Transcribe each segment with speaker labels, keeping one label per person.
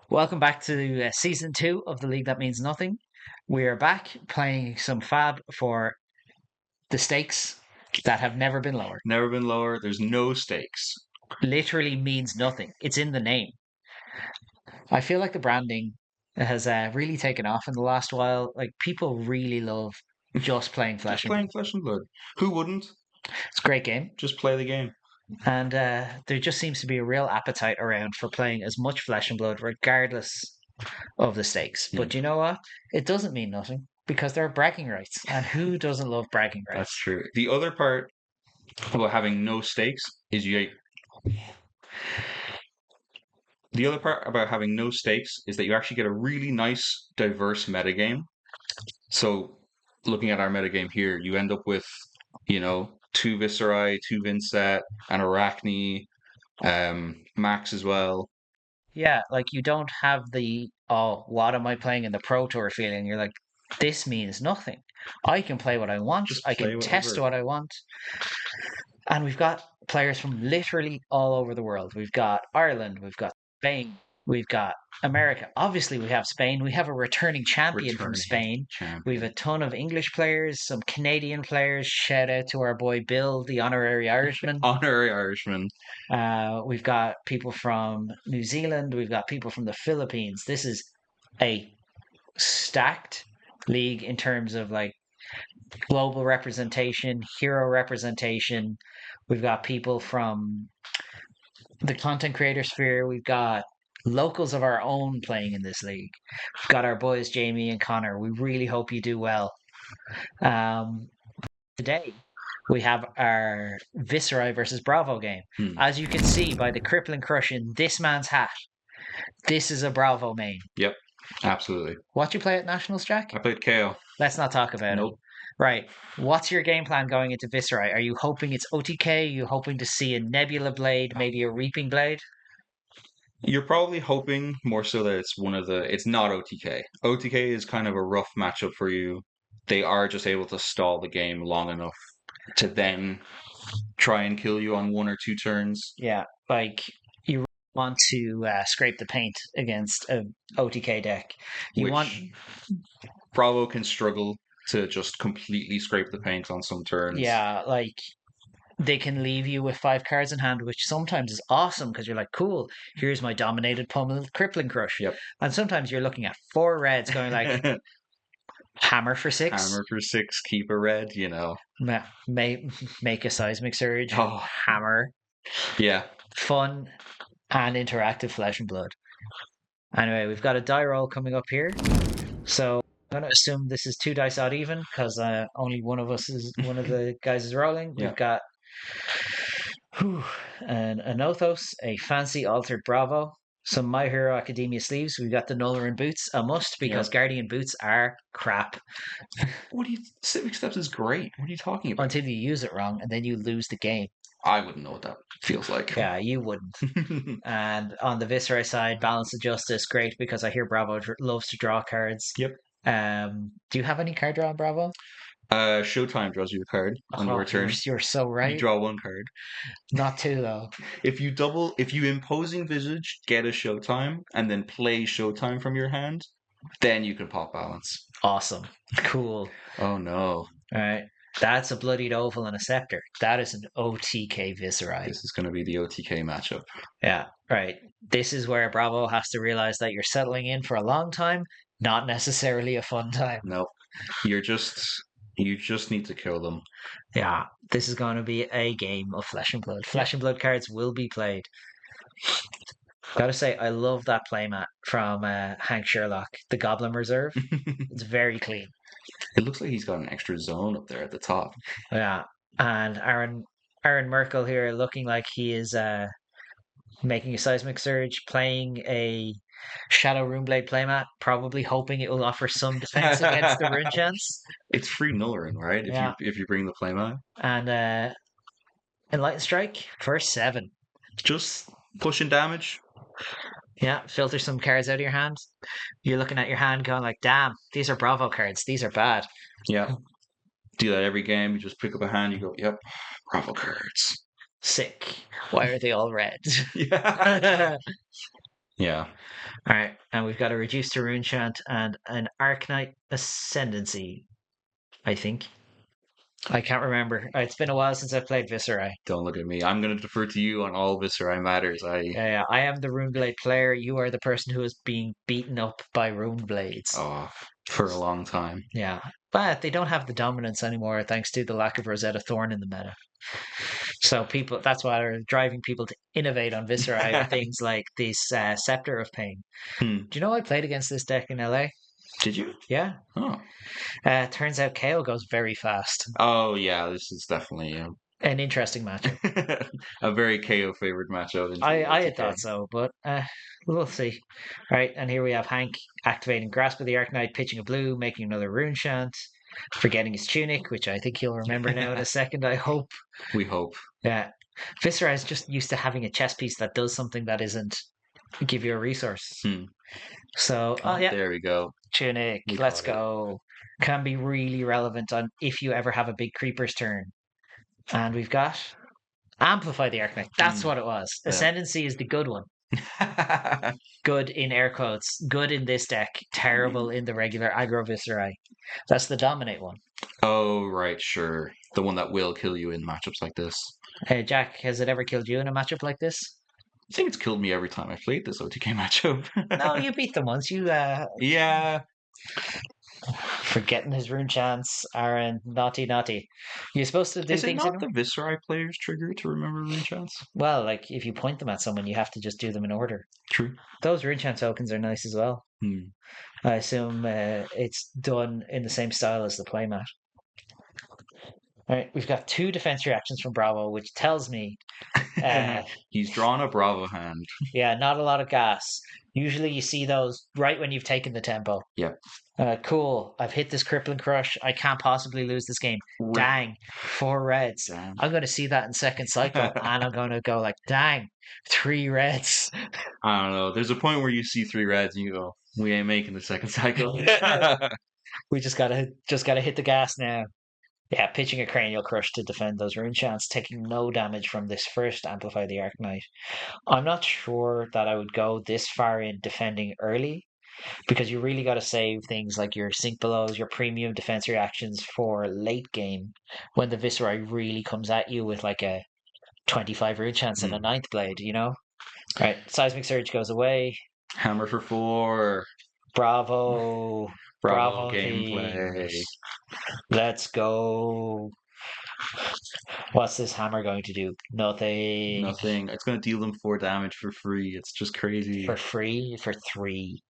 Speaker 1: Welcome back to season 2 of the League That Means Nothing. We are back playing some Fab for the stakes that have never been lowered.
Speaker 2: Never been lower. There's no stakes.
Speaker 1: Literally means nothing. It's in the name. I feel like the branding has really taken off in the last while. Like people really love just playing
Speaker 2: Just
Speaker 1: Flesh and Blood.
Speaker 2: playing Flesh and Blood. Who wouldn't?
Speaker 1: It's a great game,
Speaker 2: Just play the game.
Speaker 1: and there just seems to be a real appetite around for playing as much Flesh and Blood, regardless of the stakes.
Speaker 2: Hmm.
Speaker 1: But you know what? It doesn't mean nothing because there are bragging rights. And who doesn't love bragging
Speaker 2: That's
Speaker 1: rights?
Speaker 2: true. The other part about having no stakes is the other part about having no stakes is that you actually get a really nice, diverse metagame. So looking at our metagame here, you end up with, two Viserai, two Vincet, an Arachne, Max as well.
Speaker 1: Yeah, like you don't have the, oh, what am I playing in the Pro Tour feeling? You're like, this means nothing. I can play what I want,
Speaker 2: Just
Speaker 1: I
Speaker 2: play
Speaker 1: can test
Speaker 2: whatever.
Speaker 1: what I want. And we've got players from literally all over the world. We've got Ireland, we've got Spain, we've got America. Obviously, we have Spain. We have a returning champion from
Speaker 2: Returning
Speaker 1: Spain. We've a
Speaker 2: champion.
Speaker 1: ton of English players, some Canadian players. Shout out to our boy Bill, the honorary Irishman.
Speaker 2: Honorary Irishman.
Speaker 1: We've got people from New Zealand. We've got people from the Philippines. This is a stacked league in terms of like global representation, hero representation. We've got people from the content creator sphere. We've got locals of our own playing in this league. We've got our boys Jamie and Connor. We really hope you do well. Um, Today we have our Viserai versus Bravo game.
Speaker 2: Hmm.
Speaker 1: As you can see by the crippling crush in this man's hat, this is a Bravo main.
Speaker 2: Yep, absolutely.
Speaker 1: What you play at Nationals, Jack?
Speaker 2: I played KO.
Speaker 1: Let's not talk about it.
Speaker 2: Nope.
Speaker 1: Right. What's your game plan going into Viserai? Are you hoping it's OTK? Are you hoping to see a Nebula Blade, maybe a Reaping Blade?
Speaker 2: You're probably hoping more so that it's not OTK. OTK is kind of a rough matchup for you. They are just able to stall the game long enough to then try and kill you on one or two turns,
Speaker 1: Yeah, like you want to scrape the paint against a OTK deck. You want,
Speaker 2: which Bravo can struggle to just completely scrape the paint on some turns.
Speaker 1: yeah, like they can leave you with 5 cards in hand, which sometimes is awesome because you're like, cool, here's my dominated pummel crippling crush.
Speaker 2: Yep.
Speaker 1: And sometimes you're looking at 4 reds going like hammer for 6,
Speaker 2: Hammer for 6, keep a red,
Speaker 1: make a seismic surge,
Speaker 2: Oh,
Speaker 1: hammer,
Speaker 2: yeah.
Speaker 1: fun and interactive Flesh and Blood. Anyway, we've got a die roll coming up here. So I'm going to assume this is 2 dice odd even because only one of the guys is rolling.
Speaker 2: Yeah.
Speaker 1: We've got an Anothos, a fancy altered Bravo, some My Hero Academia sleeves. We've got the Nolaran boots, a must because
Speaker 2: Yep.
Speaker 1: Guardian boots are crap
Speaker 2: Civic Steps is great. What are you talking about?
Speaker 1: until you use it wrong and then you lose the game.
Speaker 2: I wouldn't know what that feels like.
Speaker 1: Yeah, you wouldn't. And on the Viserai side, Balance of Justice, great because I hear Bravo loves to draw cards.
Speaker 2: Yep.
Speaker 1: Do you have any card draw on Bravo?
Speaker 2: Showtime draws you a card on your
Speaker 1: Oh,
Speaker 2: return.
Speaker 1: you're so
Speaker 2: You
Speaker 1: right.
Speaker 2: draw one card.
Speaker 1: Not two though.
Speaker 2: If you Imposing Visage, get a Showtime, and then play Showtime from your hand, then you can pop Balance.
Speaker 1: Awesome. Cool.
Speaker 2: Oh no.
Speaker 1: All right. That's a bloodied oval and a scepter. That is an OTK Viserai.
Speaker 2: This is going to be the OTK matchup.
Speaker 1: Yeah, right. This is where Bravo has to realize that you're settling in for a long time, not necessarily a fun time.
Speaker 2: No, you just need to kill them.
Speaker 1: Yeah, this is going to be a game of Flesh and Blood. Flesh and Blood cards will be played. Gotta say, I love that playmat from Hank Sherlock, the Goblin Reserve. It's very clean.
Speaker 2: It looks like he's got an extra zone up there at the top.
Speaker 1: Yeah, and Aaron Merkel here looking like he is making a seismic surge, playing a Shadow Runeblade playmat, probably hoping it will offer some defense against the rune chance.
Speaker 2: It's free Nullerin, right?
Speaker 1: Yeah,
Speaker 2: If you bring the playmat,
Speaker 1: and Enlightened Strike for 7.
Speaker 2: just pushing damage.
Speaker 1: Yeah, filter some cards out of your hand. You're looking at your hand going like, damn, these are Bravo cards. These are bad.
Speaker 2: Yeah, do that every game. You just pick up a hand, you go, yep, Bravo cards.
Speaker 1: Sick. Why are they all red?
Speaker 2: Yeah. Yeah.
Speaker 1: All right, and we've got a reduced to rune chant and an Arknight Ascendancy. I think I can't remember. It's been a while since I played Viserai.
Speaker 2: Don't look at me. I'm going to defer to you on all Viserai matters.
Speaker 1: Yeah, I am the Runeblade player. You are the person who is being beaten up by Runeblades.
Speaker 2: Oh, for a long time.
Speaker 1: Yeah, but they don't have the dominance anymore thanks to the lack of Rosetta Thorn in the meta. So people, that's why they're driving people to innovate on Viserai with things like this Scepter of Pain.
Speaker 2: Hmm.
Speaker 1: Do you know I played against this deck in LA?
Speaker 2: Did you?
Speaker 1: Yeah.
Speaker 2: Oh.
Speaker 1: Turns out KO goes very fast.
Speaker 2: Oh, yeah. This is definitely
Speaker 1: An interesting matchup.
Speaker 2: a very KO favored matchup in
Speaker 1: I had
Speaker 2: TLTK.
Speaker 1: thought so, but we'll see. All right, and here we have Hank activating Grasp of the Arknight, pitching a blue, making another rune chant, forgetting his tunic, which I think he'll remember now in a second, I hope.
Speaker 2: We hope.
Speaker 1: Yeah. Viserai is just used to having a chess piece that does something that isn't give you a resource.
Speaker 2: Hmm.
Speaker 1: So,
Speaker 2: Oh,
Speaker 1: yeah,
Speaker 2: there we go.
Speaker 1: tunic,
Speaker 2: We
Speaker 1: let's
Speaker 2: caught it.
Speaker 1: go. Can be really relevant on if you ever have a big creeper's turn. And we've got Amplify the Arknight. That's what it was.
Speaker 2: Yeah.
Speaker 1: Ascendancy is the good one. Good in air quotes. Good in this deck. Terrible in the regular aggro Viserai. That's the dominate one.
Speaker 2: Oh, right, sure. The one that will kill you in matchups like this.
Speaker 1: Hey, Jack, has it ever killed you in a matchup like this?
Speaker 2: I think it's killed me every time I played this OTK matchup.
Speaker 1: No, you beat them once. You
Speaker 2: Yeah.
Speaker 1: forgetting his rune chants, Aaron. Naughty, naughty. You're supposed to do
Speaker 2: Is it
Speaker 1: things
Speaker 2: not
Speaker 1: in
Speaker 2: the Viserai player's trigger to remember rune chants?
Speaker 1: well, like if you point them at someone, you have to just do them in order.
Speaker 2: True.
Speaker 1: Those rune chant tokens are nice as well.
Speaker 2: Hmm.
Speaker 1: I assume it's done in the same style as the playmat. All right, we've got 2 defense reactions from Bravo, which tells me,
Speaker 2: He's drawn a Bravo hand.
Speaker 1: yeah, not a lot of gas. Usually you see those right when you've taken the tempo.
Speaker 2: Yep.
Speaker 1: Cool. I've hit this crippling crush. I can't possibly lose this game. Dang, 4 reds.
Speaker 2: Damn.
Speaker 1: I'm going to see that in second cycle, and I'm going to go like, dang, 3 reds.
Speaker 2: I don't know. There's a point where you see 3 reds and you go, "We ain't making the second cycle."
Speaker 1: We just gotta hit the gas now. Yeah, pitching a cranial crush to defend those rune chants, taking no damage from this first Amplify the Arknight. I'm not sure that I would go this far in defending early because you really got to save things like your sync belows, your premium defense reactions for late game when the Viserai really comes at you with like a 25 rune chance and a ninth blade, you know? Right, Seismic Surge goes away.
Speaker 2: Hammer for 4.
Speaker 1: Bravo.
Speaker 2: Bravo gameplay.
Speaker 1: Teams. Let's go. What's this hammer going to do? Nothing.
Speaker 2: Nothing. It's going to deal them 4 damage for free. It's just crazy.
Speaker 1: For free? For 3.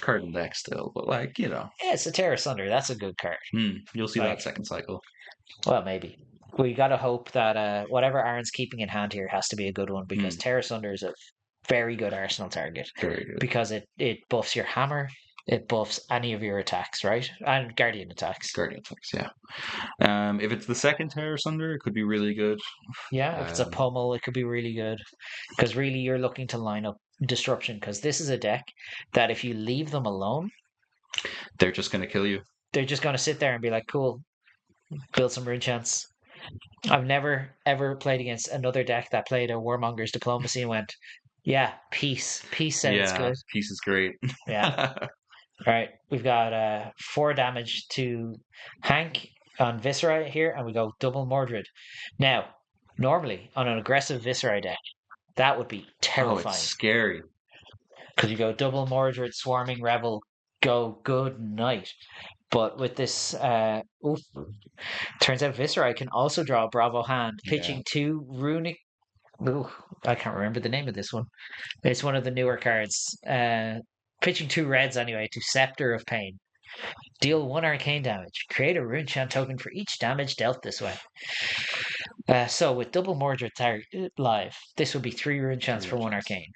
Speaker 2: Card in deck still, but like, you know.
Speaker 1: Yeah, it's a Terra Sunder. That's a good card.
Speaker 2: You'll see
Speaker 1: Like-
Speaker 2: that second cycle.
Speaker 1: Well, maybe. We got to hope that whatever Aaron's keeping in hand here has to be a good one because Terra Sunder is a very good arsenal target
Speaker 2: Very good.
Speaker 1: because it buffs your hammer, it buffs any of your attacks, right? And Guardian attacks.
Speaker 2: Guardian attacks, yeah. If it's the second Terror Sunder, it could be really good.
Speaker 1: Yeah, if it's a pummel, it could be really good because really you're looking to line up disruption because this is a deck that if you leave them alone,
Speaker 2: They're just going to kill you.
Speaker 1: they're just going to sit there and be like, cool, build some rune chants. I've never ever played against another deck that played a Warmonger's Diplomacy and went, yeah, peace. Peace sounds good.
Speaker 2: Peace is great.
Speaker 1: Yeah. All right, we've got 4 damage to Hank on Viserai here, and we go double Mordred. Now, normally on an aggressive Viserai deck, that would be
Speaker 2: Oh,
Speaker 1: terrifying
Speaker 2: it's scary.
Speaker 1: because you go double Mordred, Swarming Rebel, go good night. But with this, turns out Viserai can also draw a Bravo hand, pitching 2 runic. Ooh, I can't remember the name of this one. It's one of the newer cards. Pitching 2 reds anyway to Scepter of Pain. Deal 1 arcane damage. Create a rune chant token for each damage dealt this way. So with double Mordred live, this would be 3 rune chants for 1 arcane.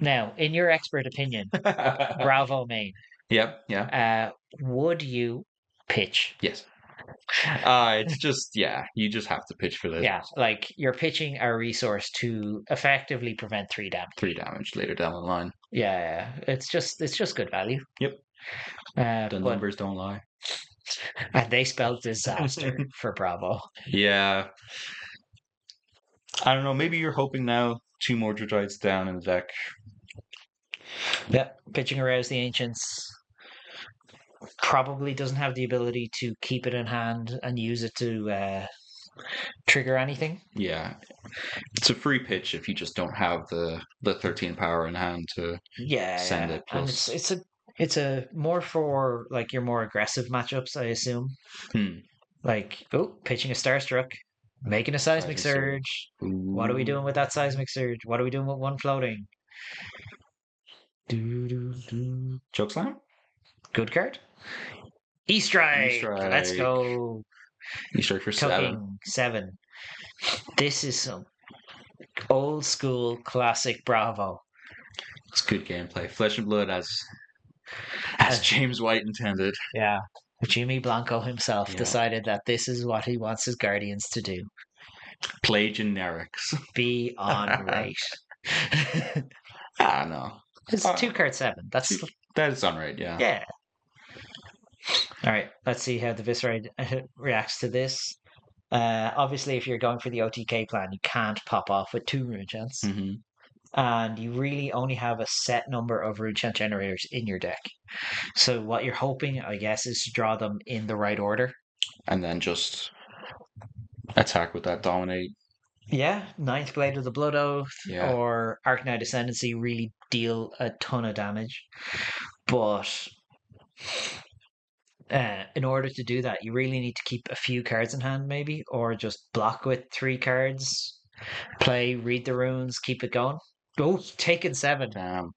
Speaker 1: Now, in your expert opinion, Bravo main,
Speaker 2: Yep, yeah.
Speaker 1: would you pitch?
Speaker 2: Yes. It's just, you just have to pitch for this.
Speaker 1: Yeah, like you're pitching a resource to effectively prevent 3 damage.
Speaker 2: 3 damage later down the line.
Speaker 1: Yeah, it's just good value.
Speaker 2: Yep. The numbers don't lie.
Speaker 1: And they spelled disaster for Bravo.
Speaker 2: Yeah. I don't know. Maybe you're hoping now 2 more Dreadites down in the deck.
Speaker 1: Yeah, pitching arouse the ancients probably doesn't have the ability to keep it in hand and use it to trigger anything.
Speaker 2: Yeah, it's a free pitch if you just don't have the 13 power in hand to
Speaker 1: Yeah,
Speaker 2: send
Speaker 1: yeah,
Speaker 2: it.
Speaker 1: and
Speaker 2: Plus,
Speaker 1: it's a more for like your more aggressive matchups, I assume.
Speaker 2: hmm,
Speaker 1: Like, oh, pitching a Starstruck, making a seismic
Speaker 2: seismic surge.
Speaker 1: surge. What are we
Speaker 2: Ooh,
Speaker 1: doing with that seismic surge? What are we doing with one floating? Do do do.
Speaker 2: chokeslam,
Speaker 1: Good card. E-strike. Let's
Speaker 2: E-strike,
Speaker 1: go.
Speaker 2: E-strike for 7.
Speaker 1: Tucking 7. This is some old school classic Bravo.
Speaker 2: It's good gameplay. Flesh and blood as
Speaker 1: As
Speaker 2: James White intended.
Speaker 1: yeah, Jimmy Blanco himself
Speaker 2: Yeah,
Speaker 1: decided that this is what he wants his guardians to do.
Speaker 2: play generics.
Speaker 1: Be on rate.
Speaker 2: No.
Speaker 1: It's
Speaker 2: Uh,
Speaker 1: 2 card 7. That's
Speaker 2: that is on right, yeah.
Speaker 1: yeah. All right, let's see how the Viserai reacts to this. Obviously, if you're going for the OTK plan, you can't pop off with 2 rune chants,
Speaker 2: Hmm.
Speaker 1: and you really only have a set number of rune chant generators in your deck. So what you're hoping, I guess, is to draw them in the right order.
Speaker 2: And then just attack with that dominate.
Speaker 1: Yeah, Ninth Blade of the Blood Oath
Speaker 2: Yeah.
Speaker 1: or Arknight Ascendancy really deal a ton of damage, but in order to do that, you really need to keep a few cards in hand, maybe, or just block with 3 cards, play, read the runes, keep it going. Oh, taken 7.
Speaker 2: Damn.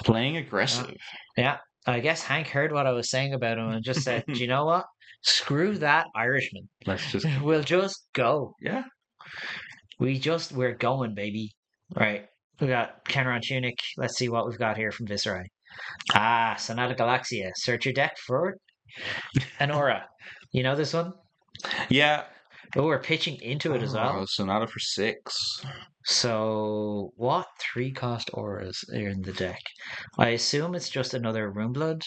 Speaker 2: Playing
Speaker 1: Yeah.
Speaker 2: aggressive.
Speaker 1: Yeah. I guess Hank heard what I was saying about him and just said, do you know what? Screw that Irishman.
Speaker 2: Let's just
Speaker 1: We'll just go.
Speaker 2: yeah.
Speaker 1: We're going, baby. Right. We got Kenron Tunic. Let's see what we've got here from Viserai. Ah, Sonata Galaxia. Search your deck for an aura. You know this one?
Speaker 2: Yeah.
Speaker 1: Oh, we're pitching into it as well.
Speaker 2: Oh, Sonata for 6.
Speaker 1: So, what 3 cost auras are in the deck? I assume it's just another Runeblood.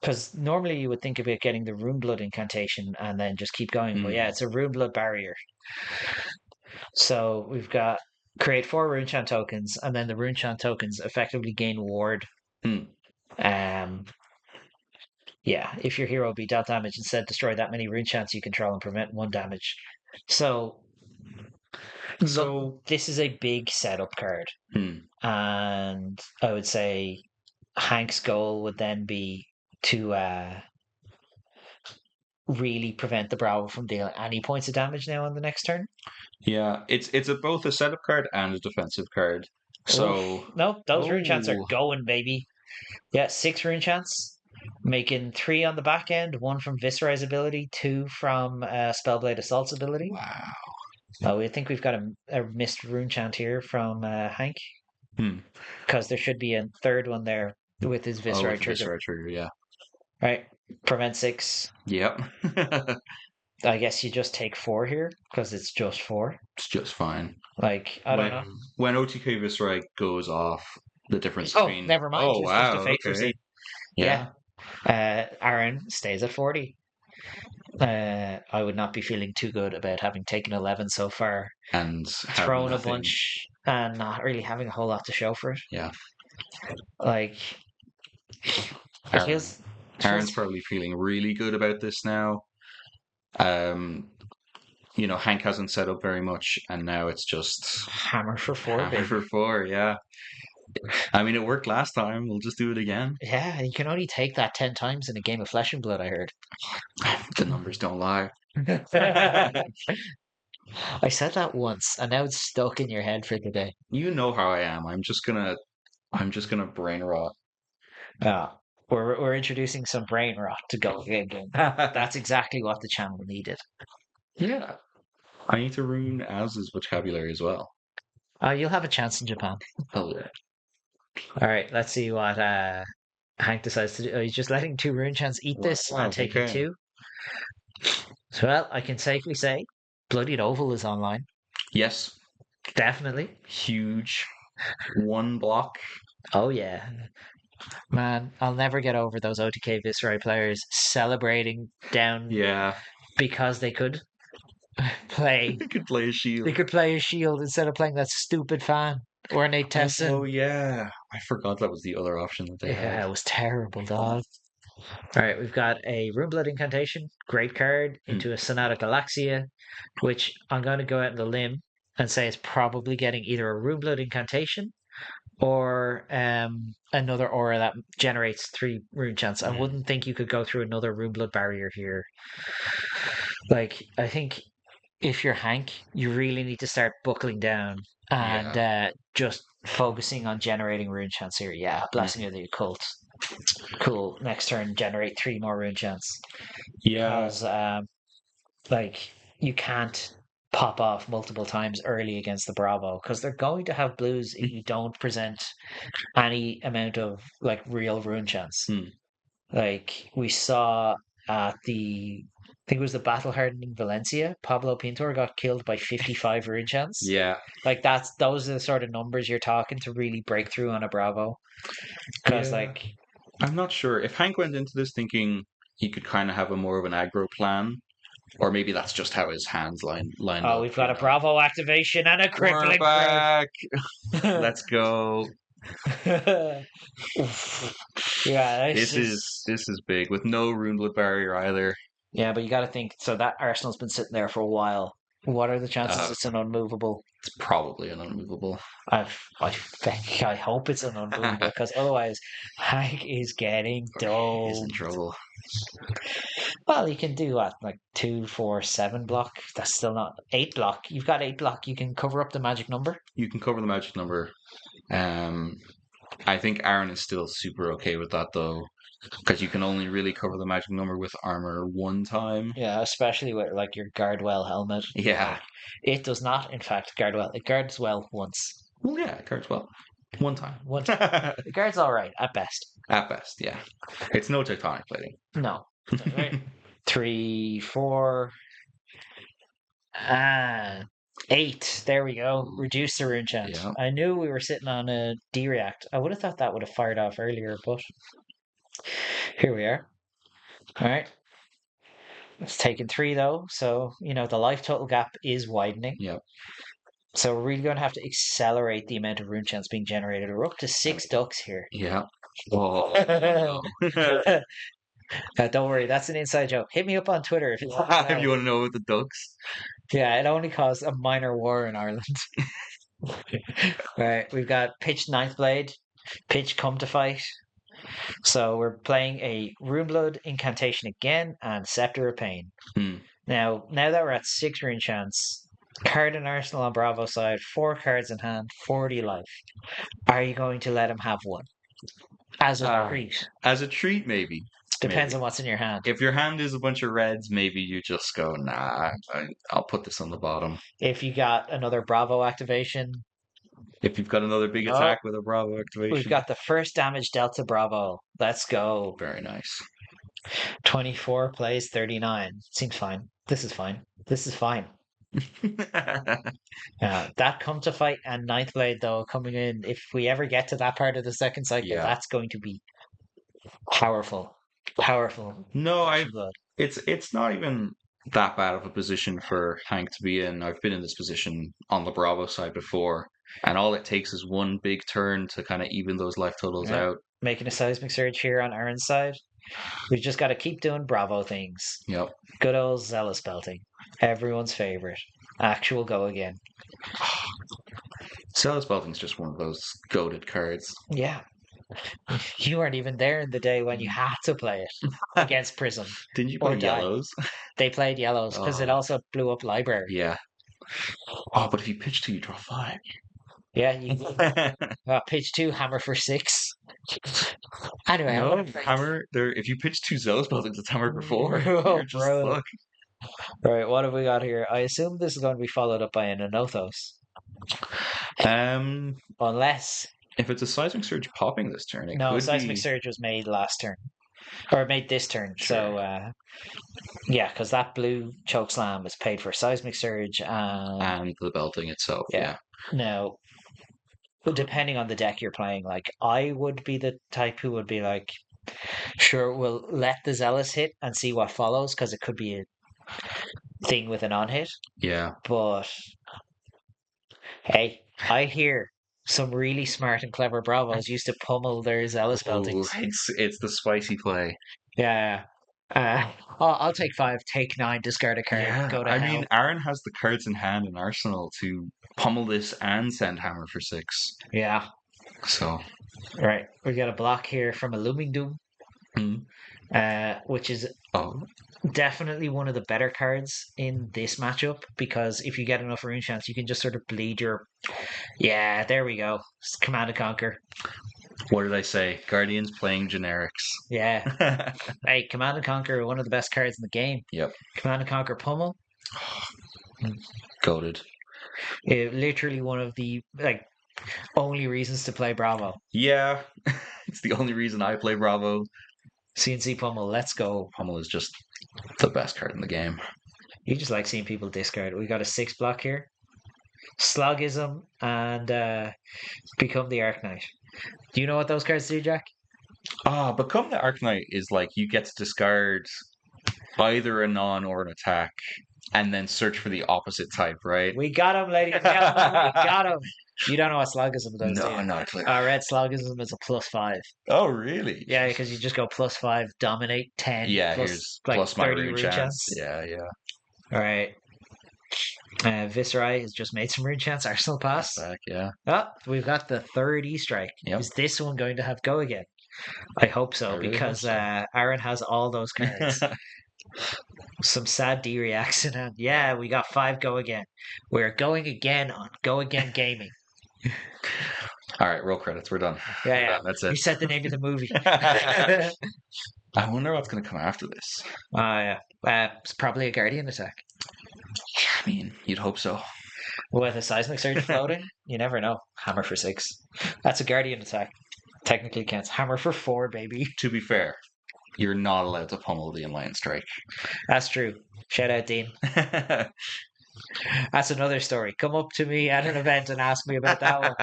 Speaker 1: Because normally you would think of it getting the Runeblood incantation and then just keep going. But yeah, it's a Runeblood barrier. So we've got create 4 Runechant tokens, and then the Runechant tokens effectively gain ward.
Speaker 2: Hmm.
Speaker 1: Yeah, if your hero be dealt damage, instead destroy that many Runechants you control and prevent 1 damage. So this is a big setup card. And I would say Hank's goal would then be to really prevent the Bravo from dealing any points of damage now on the next turn.
Speaker 2: Yeah, it's both a setup card and a defensive card. So
Speaker 1: no, those Runechants are going, baby. Yeah, 6 Runechants, making 3 on the back end, 1 from Viserai's ability, 2 from Spellblade Assault's ability.
Speaker 2: wow.
Speaker 1: I think we've got a missed Runechant here from Hank. Because there should be a third one there with his Viserai trigger.
Speaker 2: Viserai trigger, yeah.
Speaker 1: Right. Prevent 6.
Speaker 2: Yep.
Speaker 1: I guess you just take 4 here because it's just 4.
Speaker 2: It's just fine.
Speaker 1: Like, I don't know.
Speaker 2: When OTK Viserai goes off, the difference
Speaker 1: Oh,
Speaker 2: between
Speaker 1: never mind.
Speaker 2: oh
Speaker 1: It's
Speaker 2: wow,
Speaker 1: just a fate
Speaker 2: okay.
Speaker 1: receipt.
Speaker 2: Yeah.
Speaker 1: Aaron stays at 40. I would not be feeling too good about having taken 11 so far
Speaker 2: And
Speaker 1: thrown a bunch and not really having a whole lot to show for it.
Speaker 2: Yeah.
Speaker 1: Like,
Speaker 2: Aaron's probably feeling really good about this now. Hank hasn't set up very much, and now it's just
Speaker 1: hammer for 4,
Speaker 2: hammer
Speaker 1: baby.
Speaker 2: for 4, yeah. I mean, it worked last time. We'll just do it again.
Speaker 1: Yeah, you can only take that 10 times in a game of Flesh and Blood, I heard.
Speaker 2: The numbers don't lie.
Speaker 1: I said that once, and now it's stuck in your head for the day.
Speaker 2: You know how I am. I'm just gonna brain rot.
Speaker 1: We're introducing some brain rot to go game. That's exactly what the channel needed.
Speaker 2: Yeah. I need to ruin Az's vocabulary as well.
Speaker 1: You'll have a chance in Japan.
Speaker 2: Oh yeah.
Speaker 1: All right, let's see what Hank decides to do. He's just letting 2 Runechants eat this and taking 2. So, well, I can safely say Bloodied Oval is online.
Speaker 2: Yes.
Speaker 1: Definitely.
Speaker 2: Huge. 1 block.
Speaker 1: Oh, yeah. Man, I'll never get over those OTK Viserai players celebrating down.
Speaker 2: Yeah.
Speaker 1: Because they could play.
Speaker 2: They could play a shield.
Speaker 1: They could play a shield instead of playing that stupid fan. Ornate
Speaker 2: Oh
Speaker 1: Tessin.
Speaker 2: yeah, I forgot that was the other option that they had.
Speaker 1: Yeah, it was terrible, dog. All right, we've got a Runeblood Incantation, great card,
Speaker 2: Hmm.
Speaker 1: into a Sonata Galaxia, which I'm going to go out on the limb and say it's probably getting either a Runeblood Incantation or another aura that generates 3 rune chance. I
Speaker 2: Hmm.
Speaker 1: wouldn't think you could go through another Runeblood barrier here. Like, I think if you're Hank, you really need to start buckling down and
Speaker 2: Yeah.
Speaker 1: just focusing on generating rune chance here. Yeah, Blessing
Speaker 2: Hmm.
Speaker 1: of the Occult. Cool. Next turn, generate 3 more rune chance.
Speaker 2: Yeah.
Speaker 1: Because, like, you can't pop off multiple times early against the Bravo because they're going to have blues if you don't present any amount of like real rune chance.
Speaker 2: Hmm.
Speaker 1: Like we saw at I think it was the Battle Hardening Valencia, Pablo Pintor got killed by 55 rune chance.
Speaker 2: Yeah.
Speaker 1: Like those are the sort of numbers you're talking to really break through on a Bravo. Because
Speaker 2: Yeah.
Speaker 1: like,
Speaker 2: I'm not sure if Hank went into this thinking he could kind of have a more of an aggro plan, or maybe that's just how his hands lined
Speaker 1: oh,
Speaker 2: up.
Speaker 1: we've got a Bravo activation and a
Speaker 2: We're
Speaker 1: crippling growth.
Speaker 2: back. Let's go.
Speaker 1: Oof. Yeah, this is
Speaker 2: This is big with no Runeblood barrier either.
Speaker 1: yeah, but you got to think. So that Arsenal's been sitting there for a while. What are the chances
Speaker 2: Uh,
Speaker 1: it's an unmovable?
Speaker 2: it's probably an unmovable.
Speaker 1: I hope it's an unmovable because otherwise Hank is getting
Speaker 2: He's in
Speaker 1: domed.
Speaker 2: trouble.
Speaker 1: Well, you can do what, like 2, 4, 7 block. That's still not 8 block. You've got 8 block. You can cover up the magic number.
Speaker 2: You can cover the magic number. Um, I think Aaron is still super okay with that though, because you can only really cover the magic number with armor one time.
Speaker 1: Yeah, especially with like your Guardwell helmet.
Speaker 2: Yeah.
Speaker 1: Like it does not, in fact, guard well. It guards well once.
Speaker 2: Well, yeah, it cards well. One time.
Speaker 1: One time. It guards all right at best.
Speaker 2: At best, yeah. It's no tectonic plating.
Speaker 1: No. Right. 3, 4, and 8. There we go. Reduce the rune chant.
Speaker 2: Yeah.
Speaker 1: I knew we were sitting on a D-react. I would have thought that would have fired off earlier, but here we are. All right. It's taken 3 though, so the life total gap is widening.
Speaker 2: Yep.
Speaker 1: So we're really going to have to accelerate the amount of rune chants being generated. We're up to 6 ducks here.
Speaker 2: Yeah. Oh, no.
Speaker 1: Don't worry, that's an inside joke. Hit me up on Twitter if you want to
Speaker 2: If you
Speaker 1: know.
Speaker 2: want to know about the ducks.
Speaker 1: Yeah, it only caused a minor war in Ireland. Right, we've got pitch ninth blade, pitch come to fight. So we're playing a Runeblood incantation again and Scepter of Pain.
Speaker 2: Hmm.
Speaker 1: Now that we're at 6 rune chance, card in Arsenal on Bravo side, 4 cards in hand, 40 life. Are you going to let him have one? As a treat.
Speaker 2: As a treat, maybe.
Speaker 1: Depends
Speaker 2: Maybe.
Speaker 1: on what's in your hand.
Speaker 2: If your hand is a bunch of reds, maybe you just go, nah, I'll put this on the bottom.
Speaker 1: If you got another Bravo activation,
Speaker 2: If you've got another big
Speaker 1: no,
Speaker 2: attack with a Bravo
Speaker 1: we've
Speaker 2: activation,
Speaker 1: got the first damage Delta Bravo. Let's go.
Speaker 2: very nice.
Speaker 1: 24 plays 39. Seems fine. This is fine. This is fine. That come to fight and ninth blade though coming in. If we ever get to that part of the second cycle,
Speaker 2: Yeah.
Speaker 1: that's going to be powerful. Powerful.
Speaker 2: No,
Speaker 1: Blood.
Speaker 2: it's not even that bad of a position for Hank to be in. I've been in this position on the Bravo side before, and all it takes is one big turn to kind of even those life totals
Speaker 1: Yeah.
Speaker 2: out.
Speaker 1: Making a seismic surge here on Aaron's side. We've just got to keep doing Bravo things.
Speaker 2: Yep.
Speaker 1: Good old Zealous belting. Everyone's favorite. Actual go again.
Speaker 2: Zealous Belting's just one of those goaded cards.
Speaker 1: Yeah. You weren't even there in the day when you had to play it against Prism.
Speaker 2: Didn't you
Speaker 1: Or
Speaker 2: play
Speaker 1: die.
Speaker 2: yellows?
Speaker 1: They played yellows because it
Speaker 2: Oh.
Speaker 1: also blew up library.
Speaker 2: Yeah. Oh, but if you pitch 2, you draw 5.
Speaker 1: Yeah, you pitch 2, hammer for 6. Anyway,
Speaker 2: No, hammer. There. If you pitch 2 Zealous Beltings, it's hammer for 4.
Speaker 1: Oh,
Speaker 2: You're just
Speaker 1: bro.
Speaker 2: luck.
Speaker 1: Right, what have we got here? I assume this is going to be followed up by an Anothos. Unless
Speaker 2: If it's a Seismic Surge popping this turn, it
Speaker 1: no,
Speaker 2: could
Speaker 1: Seismic
Speaker 2: be.
Speaker 1: Surge was made last turn. Or made this turn.
Speaker 2: Sure.
Speaker 1: So yeah, because that blue choke slam is paid for Seismic Surge
Speaker 2: And the belting itself.
Speaker 1: yeah. Now, depending on the deck you're playing, like I would be the type who would be like, sure, we'll let the Zealous hit and see what follows because it could be a thing with an on hit.
Speaker 2: Yeah.
Speaker 1: But hey, I hear some really smart and clever Bravos used to pummel their Zealous
Speaker 2: Oh,
Speaker 1: buildings.
Speaker 2: it's the spicy play.
Speaker 1: Yeah. I'll take 5, take 9, discard a card,
Speaker 2: Yeah,
Speaker 1: go to
Speaker 2: I mean,
Speaker 1: hell.
Speaker 2: Aaron has the cards in hand in Arsenal to pummel this and send Hammer for 6.
Speaker 1: Yeah.
Speaker 2: So,
Speaker 1: Right. We got a block here from a Looming Doom,
Speaker 2: mm,
Speaker 1: which is
Speaker 2: oh,
Speaker 1: definitely one of the better cards in this matchup because if you get enough rune chance, you can just sort of bleed your. Yeah, there we go. Command and Conquer.
Speaker 2: what did I say? Guardians playing generics.
Speaker 1: Yeah. Hey, Command and Conquer, one of the best cards in the game.
Speaker 2: Yep,
Speaker 1: Command and Conquer Pummel,
Speaker 2: goaded.
Speaker 1: literally one of the only reasons to play Bravo.
Speaker 2: Yeah, it's the only reason I play Bravo.
Speaker 1: CNC Pummel, let's go.
Speaker 2: Pummel is just the best card in the game.
Speaker 1: You just like seeing people discard. We got a 6 block here. Slogism and Become the Arknight. Do you know what those cards do, Jack?
Speaker 2: Become the Arknight is like you get to discard either a non or an attack and then search for the opposite type, right?
Speaker 1: We got him, ladies and gentlemen. We got him. You don't know what Slogism does, do
Speaker 2: No,
Speaker 1: you?
Speaker 2: not a clue.
Speaker 1: Red Slogism is a +5.
Speaker 2: Oh, really?
Speaker 1: Yeah, because you just go +5, dominate 10,
Speaker 2: Yeah,
Speaker 1: plus
Speaker 2: here's
Speaker 1: like
Speaker 2: plus my
Speaker 1: 30
Speaker 2: rune
Speaker 1: rune
Speaker 2: chance.
Speaker 1: chance.
Speaker 2: Yeah, yeah.
Speaker 1: All right. Viserai has just made some rune chance. Arsenal pass.
Speaker 2: Back, yeah.
Speaker 1: Oh, we've got the third E-Strike.
Speaker 2: Yep.
Speaker 1: Is this one going to have go again? I hope so,
Speaker 2: I really
Speaker 1: because
Speaker 2: hope so.
Speaker 1: Aaron has all those cards. Some sad D reaction, and yeah, we got 5 go again. We're going again on Go Again Gaming.
Speaker 2: All right, roll credits. We're done.
Speaker 1: Yeah,
Speaker 2: We're
Speaker 1: yeah.
Speaker 2: done. That's
Speaker 1: You
Speaker 2: it.
Speaker 1: said the name of the movie.
Speaker 2: I wonder what's going to come after this.
Speaker 1: Yeah. It's probably a Guardian attack.
Speaker 2: I mean, you'd hope so.
Speaker 1: With a Seismic Surge floating, you never know. Hammer for 6. That's a Guardian attack. Technically counts. Hammer for 4, baby.
Speaker 2: To be fair, you're not allowed to pummel the Inline Strike.
Speaker 1: That's true. Shout out, Dean. That's another story. Come up to me at an event and ask me about that one.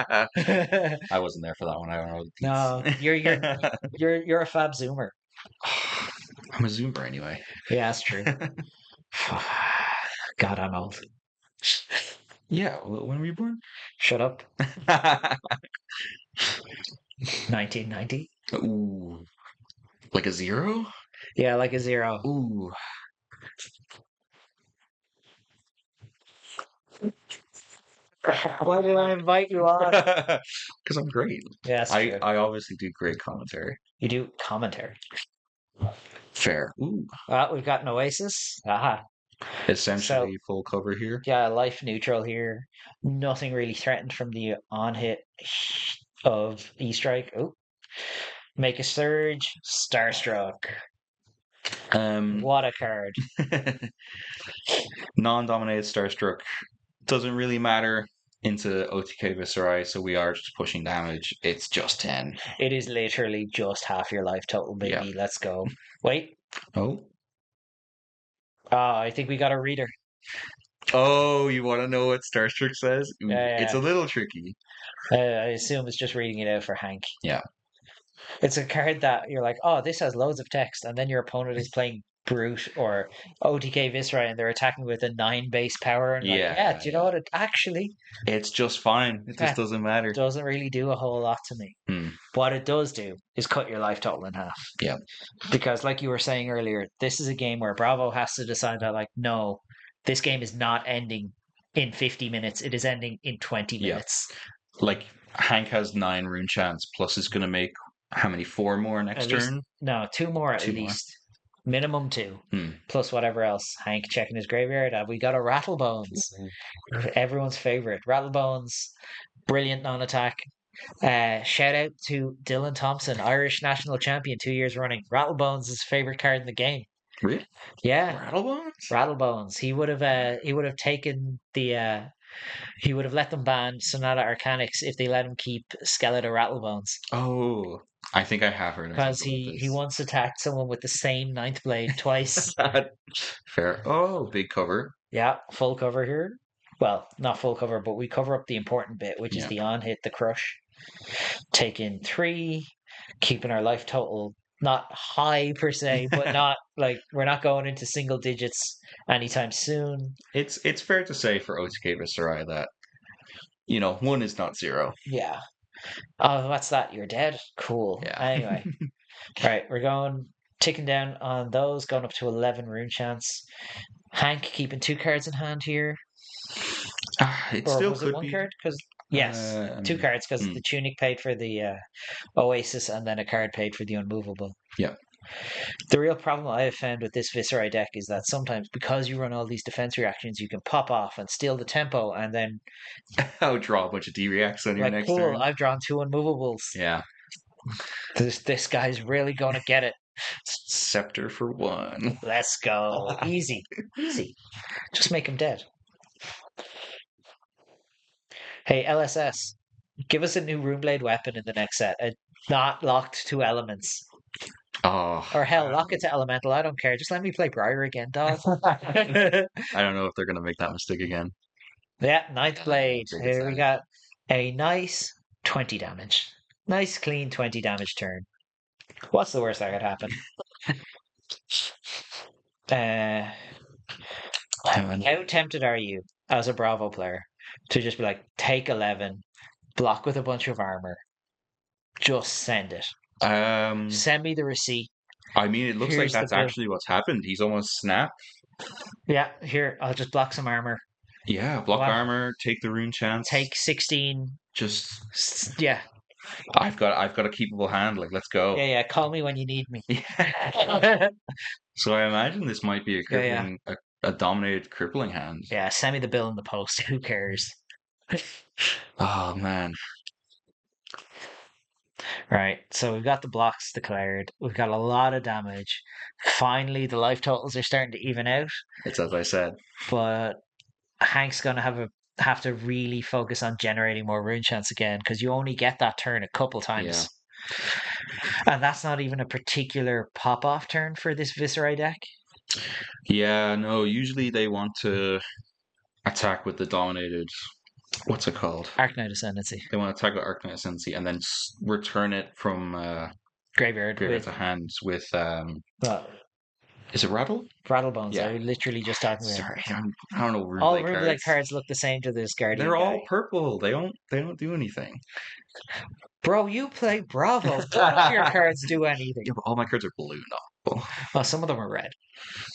Speaker 2: I wasn't there for that one. I don't know.
Speaker 1: No, you're a Fab Zoomer.
Speaker 2: I'm a Zoomer anyway.
Speaker 1: Yeah, that's true. God, I'm old.
Speaker 2: Yeah, when were you born?
Speaker 1: Shut up. 1990.
Speaker 2: Ooh. Like a 0?
Speaker 1: Yeah, like a 0.
Speaker 2: Ooh.
Speaker 1: Why did I invite you on?
Speaker 2: Because I'm great.
Speaker 1: Yeah, that's true.
Speaker 2: I obviously do great commentary.
Speaker 1: You do commentary.
Speaker 2: Fair. Ooh.
Speaker 1: We've got an Oasis. Aha.
Speaker 2: Essentially full cover here.
Speaker 1: Yeah, life neutral here. Nothing really threatened from the on hit of E-Strike. Oh. Make a surge. Starstruck. What a card.
Speaker 2: Non-dominated Starstruck doesn't really matter into OTK Viserai, so we are just pushing damage. It's just 10.
Speaker 1: It is literally just half your life total, baby.
Speaker 2: Yeah.
Speaker 1: Let's go. Wait.
Speaker 2: Oh.
Speaker 1: I think we got a reader.
Speaker 2: Oh, you want to know what Starstruck says? Ooh,
Speaker 1: Yeah.
Speaker 2: It's a little tricky.
Speaker 1: I assume it's just reading it out for Hank.
Speaker 2: Yeah.
Speaker 1: It's a card that you're like, oh, this has loads of text, and then your opponent is playing Brute or OTK Viserai, and they're attacking with a 9 base power. And do you know what?
Speaker 2: It's just fine. It just doesn't matter.
Speaker 1: Doesn't really do a whole lot to me. What it does do is cut your life total in half.
Speaker 2: Yeah.
Speaker 1: Because, like you were saying earlier, this is a game where Bravo has to decide that, like, no, this game is not ending in 50 minutes. It is ending in 20 minutes.
Speaker 2: Like, Hank has 9 rune chance, plus is going to make how many? 4 more next turn?
Speaker 1: No, 2 more at least. Minimum 2. Plus whatever else. Hank checking his graveyard. We got a Rattlebones. Everyone's favorite. Rattlebones. Brilliant non-attack. Shout out to Dylan Thompson, Irish national champion 2 years running. Rattlebones is his favorite card in the game.
Speaker 2: Really?
Speaker 1: Yeah.
Speaker 2: Rattlebones?
Speaker 1: Rattlebones. He would have taken the he would have let them ban Sonata Arcanix if they let him keep Skeletor Rattlebones.
Speaker 2: Oh, I think I have heard.
Speaker 1: Because he once attacked someone with the same 9th blade twice.
Speaker 2: Fair. Oh, big cover.
Speaker 1: Yeah, full cover here. Well, not full cover, but we cover up the important bit, which is the on-hit, the crush. Taking 3, keeping our life total not high per se, but not like we're not going into single digits anytime soon.
Speaker 2: It's fair to say for OTK Viserai that one is not zero.
Speaker 1: Yeah. Oh, what's that? You're dead? Cool.
Speaker 2: Yeah.
Speaker 1: Anyway. Right, we're going ticking down on those, going up to 11 rune chance. Hank keeping 2 cards in hand here.
Speaker 2: It
Speaker 1: Or
Speaker 2: still
Speaker 1: was it
Speaker 2: could
Speaker 1: one
Speaker 2: be.
Speaker 1: card? Because, yes,
Speaker 2: Um,
Speaker 1: 2 cards because
Speaker 2: hmm,
Speaker 1: the tunic paid for the Oasis and then a card paid for the unmovable.
Speaker 2: yeah.
Speaker 1: The real problem I have found with this Viserai deck is that sometimes because you run all these defense reactions, you can pop off and steal the tempo and then,
Speaker 2: I'll draw a bunch of D-reacts on your
Speaker 1: like,
Speaker 2: next
Speaker 1: cool,
Speaker 2: turn.
Speaker 1: I've drawn 2 unmovables.
Speaker 2: Yeah.
Speaker 1: This guy's really going to get it.
Speaker 2: Scepter for 1.
Speaker 1: Let's go. Easy. Easy. Just make him dead. Hey, LSS, give us a new Runeblade weapon in the next set. Not locked to elements.
Speaker 2: Oh,
Speaker 1: Or hell, lock it to elemental. I don't care. Just let me play Briar again, dog.
Speaker 2: I don't know if they're gonna make that mistake again.
Speaker 1: Yeah, Ninth
Speaker 2: I
Speaker 1: Blade.
Speaker 2: don't think it's
Speaker 1: Here we
Speaker 2: that.
Speaker 1: got a nice 20 damage. Nice, clean 20 damage turn. What's the worst that could happen? Uh, how tempted are you as a Bravo player to just be like, take 11, block with a bunch of armor, just send it?
Speaker 2: Um,
Speaker 1: Send me the receipt.
Speaker 2: I mean, it looks like
Speaker 1: Here's the
Speaker 2: that's
Speaker 1: bill.
Speaker 2: actually what's happened. He's almost snapped.
Speaker 1: Yeah, here, I'll just block some armor.
Speaker 2: Yeah, block
Speaker 1: What?
Speaker 2: armor, take the rune chance.
Speaker 1: Take 16.
Speaker 2: Just,
Speaker 1: Yeah,
Speaker 2: I've got a keepable hand. Like, let's go.
Speaker 1: yeah, yeah. Call me when you need me.
Speaker 2: Yeah. So I imagine this might be a
Speaker 1: Yeah, yeah.
Speaker 2: crippling, a dominated crippling hand.
Speaker 1: Yeah, send me the bill in the post. Who cares?
Speaker 2: Oh man,
Speaker 1: Right, so we've got the blocks declared. We've got a lot of damage. Finally, the life totals are starting to even out,
Speaker 2: it's as I said.
Speaker 1: but Hank's gonna have to really focus on generating more rune chance again because you only get that turn a couple
Speaker 2: Yeah,
Speaker 1: times, and that's not even a particular pop off turn for this Viserai deck.
Speaker 2: yeah. No, usually they want to attack with the dominated. What's it called?
Speaker 1: Arknight Ascendancy
Speaker 2: They want to attack with Arcane Ascendancy and then return it from
Speaker 1: graveyard
Speaker 2: graveyard
Speaker 1: with
Speaker 2: to hands with
Speaker 1: well
Speaker 2: is it Rattle?
Speaker 1: Rattlebones. I
Speaker 2: Yeah.
Speaker 1: was literally just talking about.
Speaker 2: Sorry, I don't know
Speaker 1: All
Speaker 2: Runeblade
Speaker 1: Runeblade
Speaker 2: cards.
Speaker 1: cards look the same to this Guardian
Speaker 2: They're all
Speaker 1: guy.
Speaker 2: purple. They don't do anything.
Speaker 1: Bro, you play Bravo. None of your cards do anything.
Speaker 2: Yeah, but all my cards are blue, not purple.
Speaker 1: Well, some of them are red.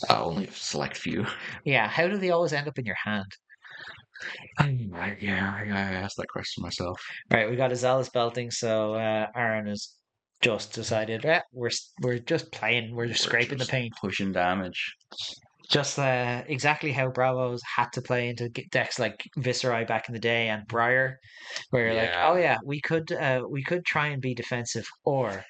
Speaker 2: Only a select few.
Speaker 1: Yeah, how do they always end up in your hand?
Speaker 2: Yeah, I asked that question myself.
Speaker 1: Right, we got a Zealous Belting, so Aaron has just decided, we're just playing, we're just
Speaker 2: We're
Speaker 1: scraping the
Speaker 2: just
Speaker 1: paint.
Speaker 2: pushing damage.
Speaker 1: Just exactly how Bravos had to play into decks like Viserai back in the day and Briar, where you're like, oh
Speaker 2: Yeah.
Speaker 1: yeah, we could try and be defensive, or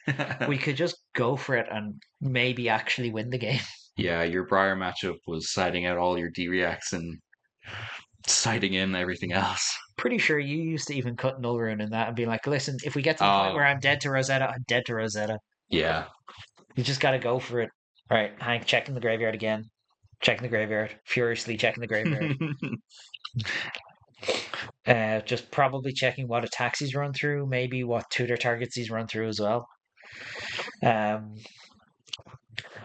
Speaker 1: we could just go for it and maybe actually win the game.
Speaker 2: Yeah, your Briar matchup was siding out all your D-reacts and siding in everything else.
Speaker 1: Pretty sure you used to even cut Null Rune in that and be like, listen, if we get to the point
Speaker 2: Uh,
Speaker 1: where I'm dead to Rosetta, I'm dead to Rosetta.
Speaker 2: yeah.
Speaker 1: You just got to go for it. All right, Hank, checking the graveyard again. Checking the graveyard. Furiously checking the graveyard. Just probably checking what attacks he's run through, maybe what tutor targets he's run through as well. Um,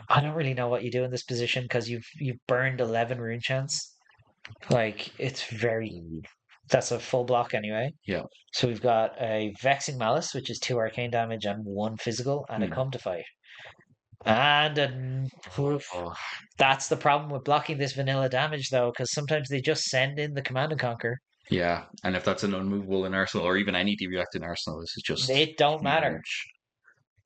Speaker 1: I don't really know what you do in this position because you've burned 11 rune chance. Like it's very. That's a full block anyway.
Speaker 2: Yeah.
Speaker 1: So we've got a Vexing Malice, which is 2 arcane damage and 1 physical, and a
Speaker 2: Hmm.
Speaker 1: Come to Fight. And
Speaker 2: Oh,
Speaker 1: that's the problem with blocking this vanilla damage, though, because sometimes they just send in the Command and Conquer.
Speaker 2: yeah. And if that's an unmovable in Arsenal or even any D-react in Arsenal, this is just
Speaker 1: It don't matter.
Speaker 2: huge.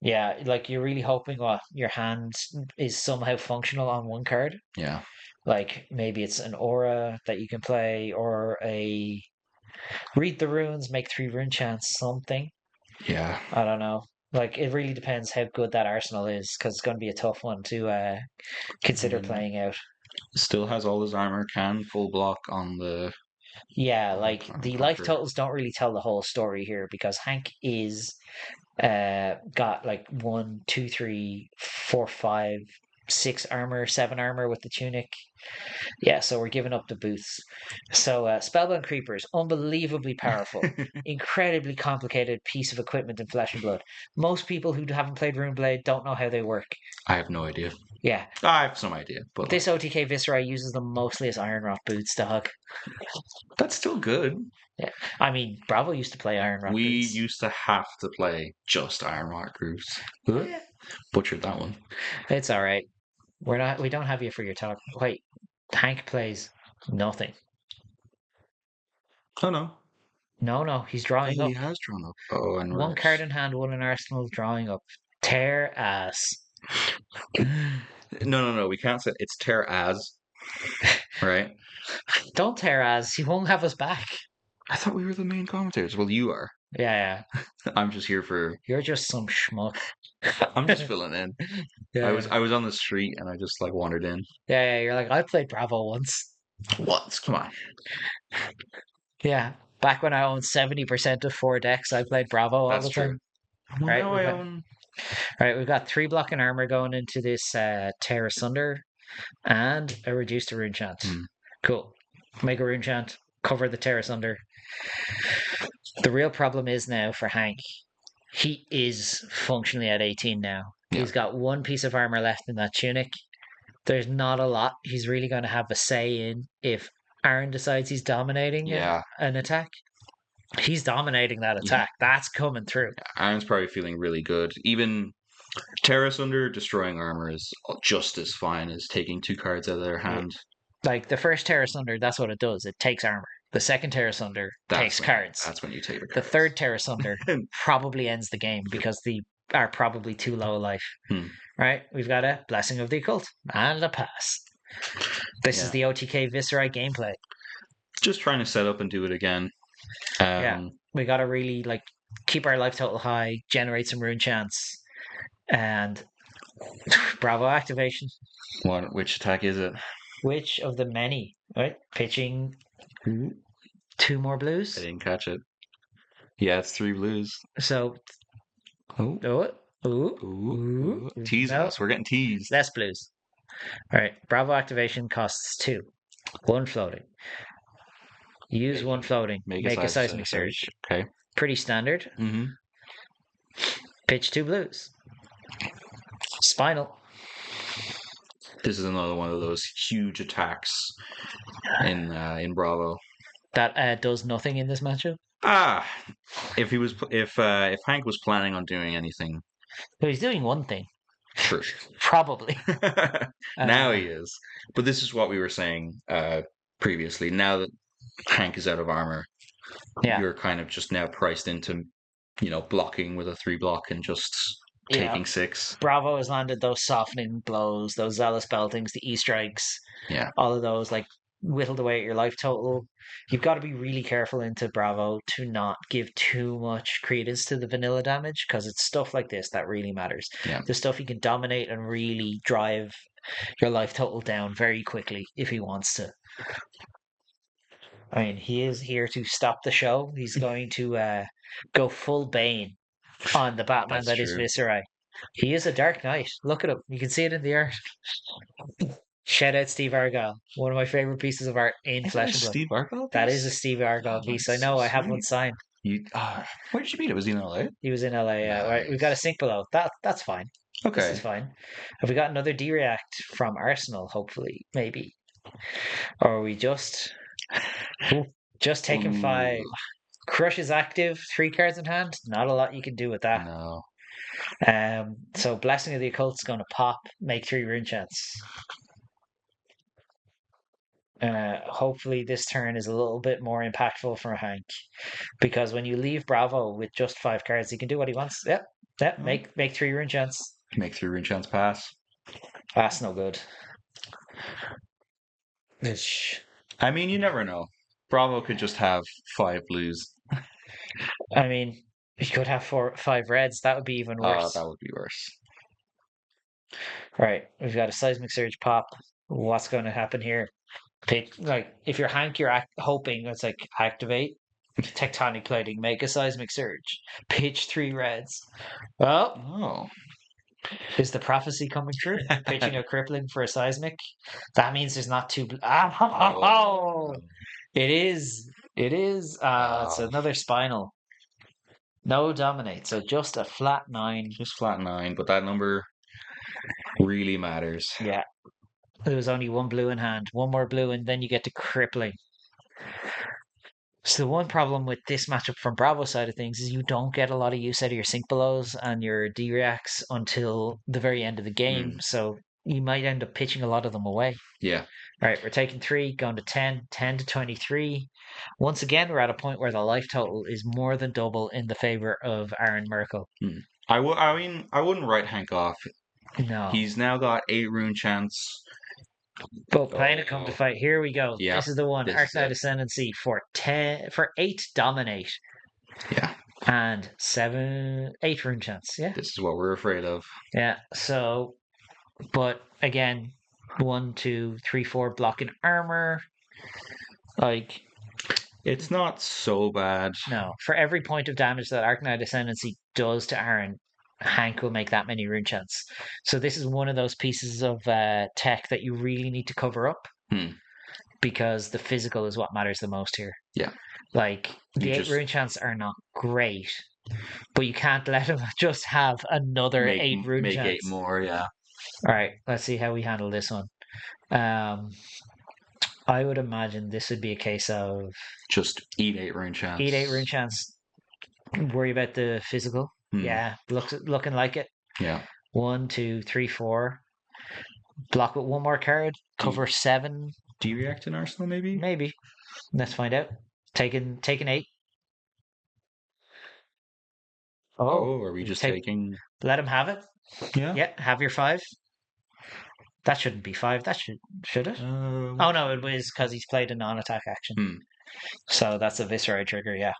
Speaker 1: Yeah, like you're really hoping what your hand is somehow functional on one card.
Speaker 2: Yeah.
Speaker 1: Like maybe it's an aura that you can play, or a read the runes, make 3 rune chance, something.
Speaker 2: Yeah.
Speaker 1: I don't know. Like it really depends how good that arsenal is, because it's going to be a tough one to consider
Speaker 2: Mm.
Speaker 1: playing out.
Speaker 2: Still has all his armor, can full block on the
Speaker 1: Yeah, like
Speaker 2: Command and
Speaker 1: the life
Speaker 2: Conquer.
Speaker 1: totals don't really tell the whole story here because Hank is got like 1, 2, 3, 4, 5, 6 armor, 7 armor with the tunic. Yeah, so we're giving up the boots. So Spellbound Creepers, unbelievably powerful, incredibly complicated piece of equipment in Flesh and Blood. Most people who haven't played Runeblade don't know how they work.
Speaker 2: I have no idea.
Speaker 1: Yeah.
Speaker 2: I have some idea, but
Speaker 1: This OTK Viserai uses them mostly as Iron Rot boots to hug.
Speaker 2: that's still good.
Speaker 1: Yeah. I mean, Bravo used to play Iron Rot
Speaker 2: We
Speaker 1: boots.
Speaker 2: used to have to play just Iron Rock groups.
Speaker 1: Yeah.
Speaker 2: Butchered that one.
Speaker 1: It's all right. We don't have you for your talk. Wait, Tank plays nothing.
Speaker 2: Oh no.
Speaker 1: No, he's drawing
Speaker 2: Oh,
Speaker 1: up.
Speaker 2: he has drawn up. Oh, and
Speaker 1: One card in hand, one in arsenal, drawing up. Tear ass.
Speaker 2: No. We can't say it's tear as. Right?
Speaker 1: Don't tear ass. He won't have us back.
Speaker 2: I thought we were the main commentators. Well, you are.
Speaker 1: Yeah.
Speaker 2: I'm just here for.
Speaker 1: You're just some schmuck.
Speaker 2: I'm just filling in.
Speaker 1: Yeah.
Speaker 2: I was on the street and I just like wandered in.
Speaker 1: Yeah. You're like, I played Bravo once.
Speaker 2: What? Come on.
Speaker 1: Yeah. Back when I owned 70% of 4 decks, I played Bravo all
Speaker 2: That's
Speaker 1: the
Speaker 2: true.
Speaker 1: time.
Speaker 2: Well,
Speaker 1: Right,
Speaker 2: now
Speaker 1: we've
Speaker 2: I
Speaker 1: got-
Speaker 2: own.
Speaker 1: Right, we've got 3 block and armor going into this Tear Asunder and a reduced rune chant. Cool. Make a rune chant, cover the Tear Asunder. The real problem is now for Hank. He is functionally at 18 now.
Speaker 2: Yeah.
Speaker 1: He's got 1 piece of armor left in that tunic. There's not a lot he's really going to have a say in if Aaron decides he's dominating an attack. He's dominating that attack. That's coming through.
Speaker 2: Aaron's probably feeling really good. Even Terrace under destroying armor is just as fine as taking 2 cards out of their hand.
Speaker 1: Like the first Terra Sunder, that's what it does. It takes armor. The second Terra Sunder takes cards.
Speaker 2: That's when you take the
Speaker 1: The
Speaker 2: cards.
Speaker 1: third Terra Sunder probably ends the game because they are probably too low life. Right? We've got a Blessing of the Occult and a pass. This is the OTK Viserai gameplay.
Speaker 2: Just trying to set up and do it again.
Speaker 1: We got to really like keep our life total high, generate some rune chants, and Bravo activation.
Speaker 2: Which attack is it?
Speaker 1: Which of the many? Right, pitching 2 more blues.
Speaker 2: I didn't catch it. Yeah, it's 3 blues.
Speaker 1: So,
Speaker 2: Tease us. We're getting teased.
Speaker 1: Less blues. All right, Bravo activation costs 2. 1 floating. Use 1 floating. Make a seismic surge.
Speaker 2: Okay.
Speaker 1: Pretty standard. Pitch 2 blues. Spinal.
Speaker 2: This is another one of those huge attacks in Bravo.
Speaker 1: That does nothing in this matchup.
Speaker 2: If Hank was planning on doing anything,
Speaker 1: so he's doing one thing.
Speaker 2: True.
Speaker 1: Probably.
Speaker 2: Now he is. But this is what we were saying previously. Now that Hank is out of armor, you're kind of just now priced into, blocking with a 3 block and just taking 6.
Speaker 1: Bravo has landed those softening blows, those zealous beltings, the E-strikes.
Speaker 2: Yeah.
Speaker 1: All of those, like, whittled away at your life total. You've got to be really careful into Bravo to not give too much credence to the vanilla damage, because it's stuff like this that really matters.
Speaker 2: Yeah.
Speaker 1: The stuff he can dominate and really drive your life total down very quickly if he wants to. I mean, he is here to stop the show. He's going to go full Bane on the Batman that is Viserai. He is a Dark Knight. Look at him. You can see it in the art. Shout out Steve Argyle. One of my favorite pieces of art in Flesh and Blood.
Speaker 2: Steve Argyle?
Speaker 1: That is a Steve Argyle piece. I know. I have one signed.
Speaker 2: Where did you meet him? Was he in LA?
Speaker 1: He was in LA. Right, we've got a sync below. That's fine.
Speaker 2: Okay.
Speaker 1: This is fine. Have we got another D-React from Arsenal, hopefully? Maybe. Or are we just taking 5? Crush is active, 3 cards in hand. Not a lot you can do with that.
Speaker 2: No.
Speaker 1: So Blessing of the Occult is going to pop, make 3 rune chants. Hopefully this turn is a little bit more impactful for Hank, because when you leave Bravo with just 5 cards, he can do what he wants. Yep. Make 3 rune chants.
Speaker 2: Make 3 rune chants pass.
Speaker 1: That's no good.
Speaker 2: I mean, you never know. Bravo could just have 5 blues.
Speaker 1: I mean, he could have 5 reds. That would be even worse.
Speaker 2: That would be worse.
Speaker 1: Right, we've got a seismic surge pop. What's going to happen here? If you're Hank, you're hoping it's like activate, tectonic plating, make a seismic surge, pitch 3 reds.
Speaker 2: Oh.
Speaker 1: Is the prophecy coming true? Pitching a crippling for a seismic? That means there's not two. Oh, it is. It is. It's
Speaker 2: Uh,
Speaker 1: another spinal. No dominate. So just a flat 9.
Speaker 2: just flat 9, but that number really matters.
Speaker 1: Yeah. There was only one blue in hand. One more blue, and then you get to crippling. So the one problem with this matchup from Bravo's side of things is you don't get a lot of use out of your sync belows and your D-reacts until the very end of the game. So you might end up pitching a lot of them away.
Speaker 2: Yeah.
Speaker 1: All right, we're taking 3, going to 10, 10 to 23. Once again, we're at a point where the life total is more than double in the favor of Aaron Merkel.
Speaker 2: I mean, I wouldn't write Hank off.
Speaker 1: No.
Speaker 2: He's now got 8 rune chance.
Speaker 1: But playing to come to fight. Here we go.
Speaker 2: Yeah,
Speaker 1: This is the one.
Speaker 2: this is
Speaker 1: Arknight
Speaker 2: it.
Speaker 1: Ascendancy for 8 dominate
Speaker 2: Yeah,
Speaker 1: and 8 rune chance. Yeah.
Speaker 2: this is what we're afraid of.
Speaker 1: Yeah. So, but again, 1, 2, 3, 4 blocking armor. Like,
Speaker 2: It's not so bad.
Speaker 1: no, for every point of damage that Arknight Ascendancy does to Aaron, Hank will make that many rune chants. So this is one of those pieces of tech that you really need to cover up because the physical is what matters the most here.
Speaker 2: Yeah.
Speaker 1: Like, the 8 rune chants are not great, but you can't let him just have another 8 rune
Speaker 2: make
Speaker 1: chants.
Speaker 2: 8 more, yeah.
Speaker 1: All right, let's see how we handle this one. I would imagine this would be a case of
Speaker 2: just eat 8 rune chance.
Speaker 1: Eat 8 rune chance. Worry about the physical. Yeah, looking like it.
Speaker 2: Yeah.
Speaker 1: 1, 2, 3, 4. Block with one more card. Cover 7.
Speaker 2: Do you react in Arsenal?
Speaker 1: Maybe. Let's find out. Taking 8.
Speaker 2: Oh, are we just taking?
Speaker 1: Let him have it.
Speaker 2: Yeah.
Speaker 1: Yeah. Have your 5. That shouldn't be 5. That should it? Oh no, it was because he's played a non-attack action. So that's a Viserai trigger. Yeah.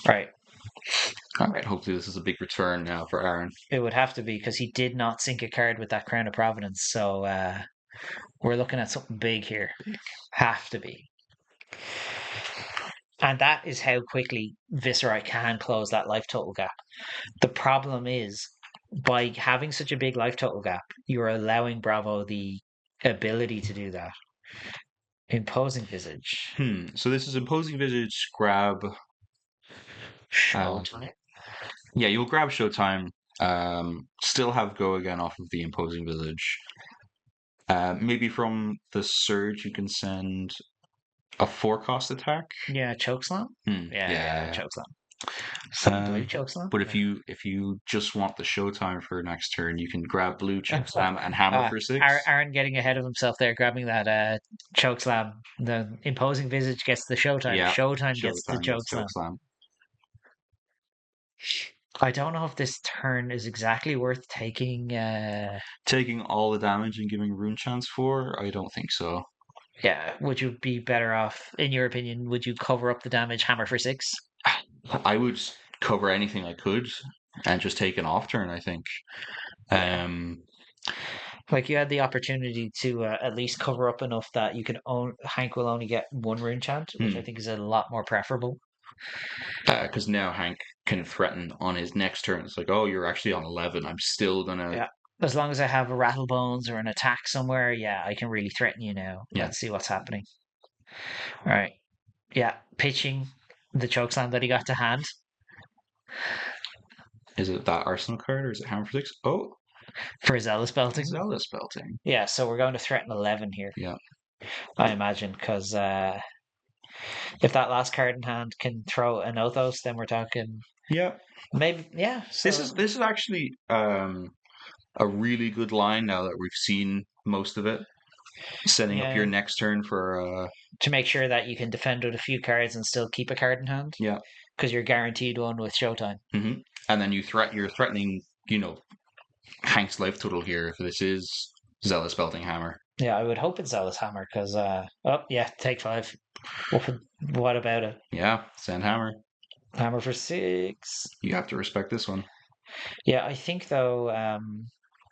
Speaker 1: Right.
Speaker 2: All right. Hopefully, this is a big return now for Aaron.
Speaker 1: It would have to be because he did not sink a card with that Crown of Providence. So we're looking at something big here. Have to be. And that is how quickly Viserai can close that life total gap. The problem is, by having such a big life total gap, you're allowing Bravo the ability to do that. Imposing Visage.
Speaker 2: So this is Imposing Visage, grab...
Speaker 1: Showtime.
Speaker 2: Yeah, you'll grab Showtime. Still have Go again off of the Imposing Visage. Maybe from the Surge you can send a 4-cost attack.
Speaker 1: Yeah, Chokeslam. Yeah, Chokeslam. Blue Chokeslam.
Speaker 2: But if you just want the Showtime for next turn, you can grab Blue Chokeslam and Hammer for 6.
Speaker 1: Aaron getting ahead of himself there, grabbing that Chokeslam. The Imposing Visage gets the Showtime.
Speaker 2: Yeah,
Speaker 1: Showtime gets the Chokeslam. I don't know if this turn is exactly worth taking.
Speaker 2: Taking all the damage and giving Rune Chance for? I don't think so.
Speaker 1: Yeah, would you be better off, in your opinion, would you cover up the damage, hammer for 6?
Speaker 2: I would cover anything I could and just take an off turn, I think.
Speaker 1: Like, you had the opportunity to at least cover up enough that you can Hank will only get 1 rune chant, which I think is a lot more preferable.
Speaker 2: Because now Hank can threaten on his next turn. It's like, oh, you're actually on 11. I'm still gonna...
Speaker 1: Yeah. As long as I have a rattle bones or an attack somewhere, yeah, I can really threaten you now.
Speaker 2: Yeah.
Speaker 1: Let's see what's happening. All right. Yeah, pitching the chokeslam that he got to hand.
Speaker 2: Is it that Arsenal card or is it Hammer for 6? Oh.
Speaker 1: For Zealous Belting.
Speaker 2: Zealous Belting.
Speaker 1: Yeah, so we're going to threaten 11 here.
Speaker 2: Yeah.
Speaker 1: I imagine, because if that last card in hand can throw an Othos, then we're talking...
Speaker 2: Yeah.
Speaker 1: Maybe, yeah. So...
Speaker 2: This is actually a really good line now that we've seen most of it. Setting up your next turn for...
Speaker 1: to make sure that you can defend with a few cards and still keep a card in hand.
Speaker 2: Yeah.
Speaker 1: Because you're guaranteed one with Showtime.
Speaker 2: Mm-hmm. And then you're threatening, Hank's life total here if this is Zealous Belting Hammer.
Speaker 1: Yeah, I would hope it's Zealous Hammer because, take 5. What about it?
Speaker 2: Yeah, send Hammer.
Speaker 1: Hammer for 6.
Speaker 2: You have to respect this one.
Speaker 1: Yeah, I think, though,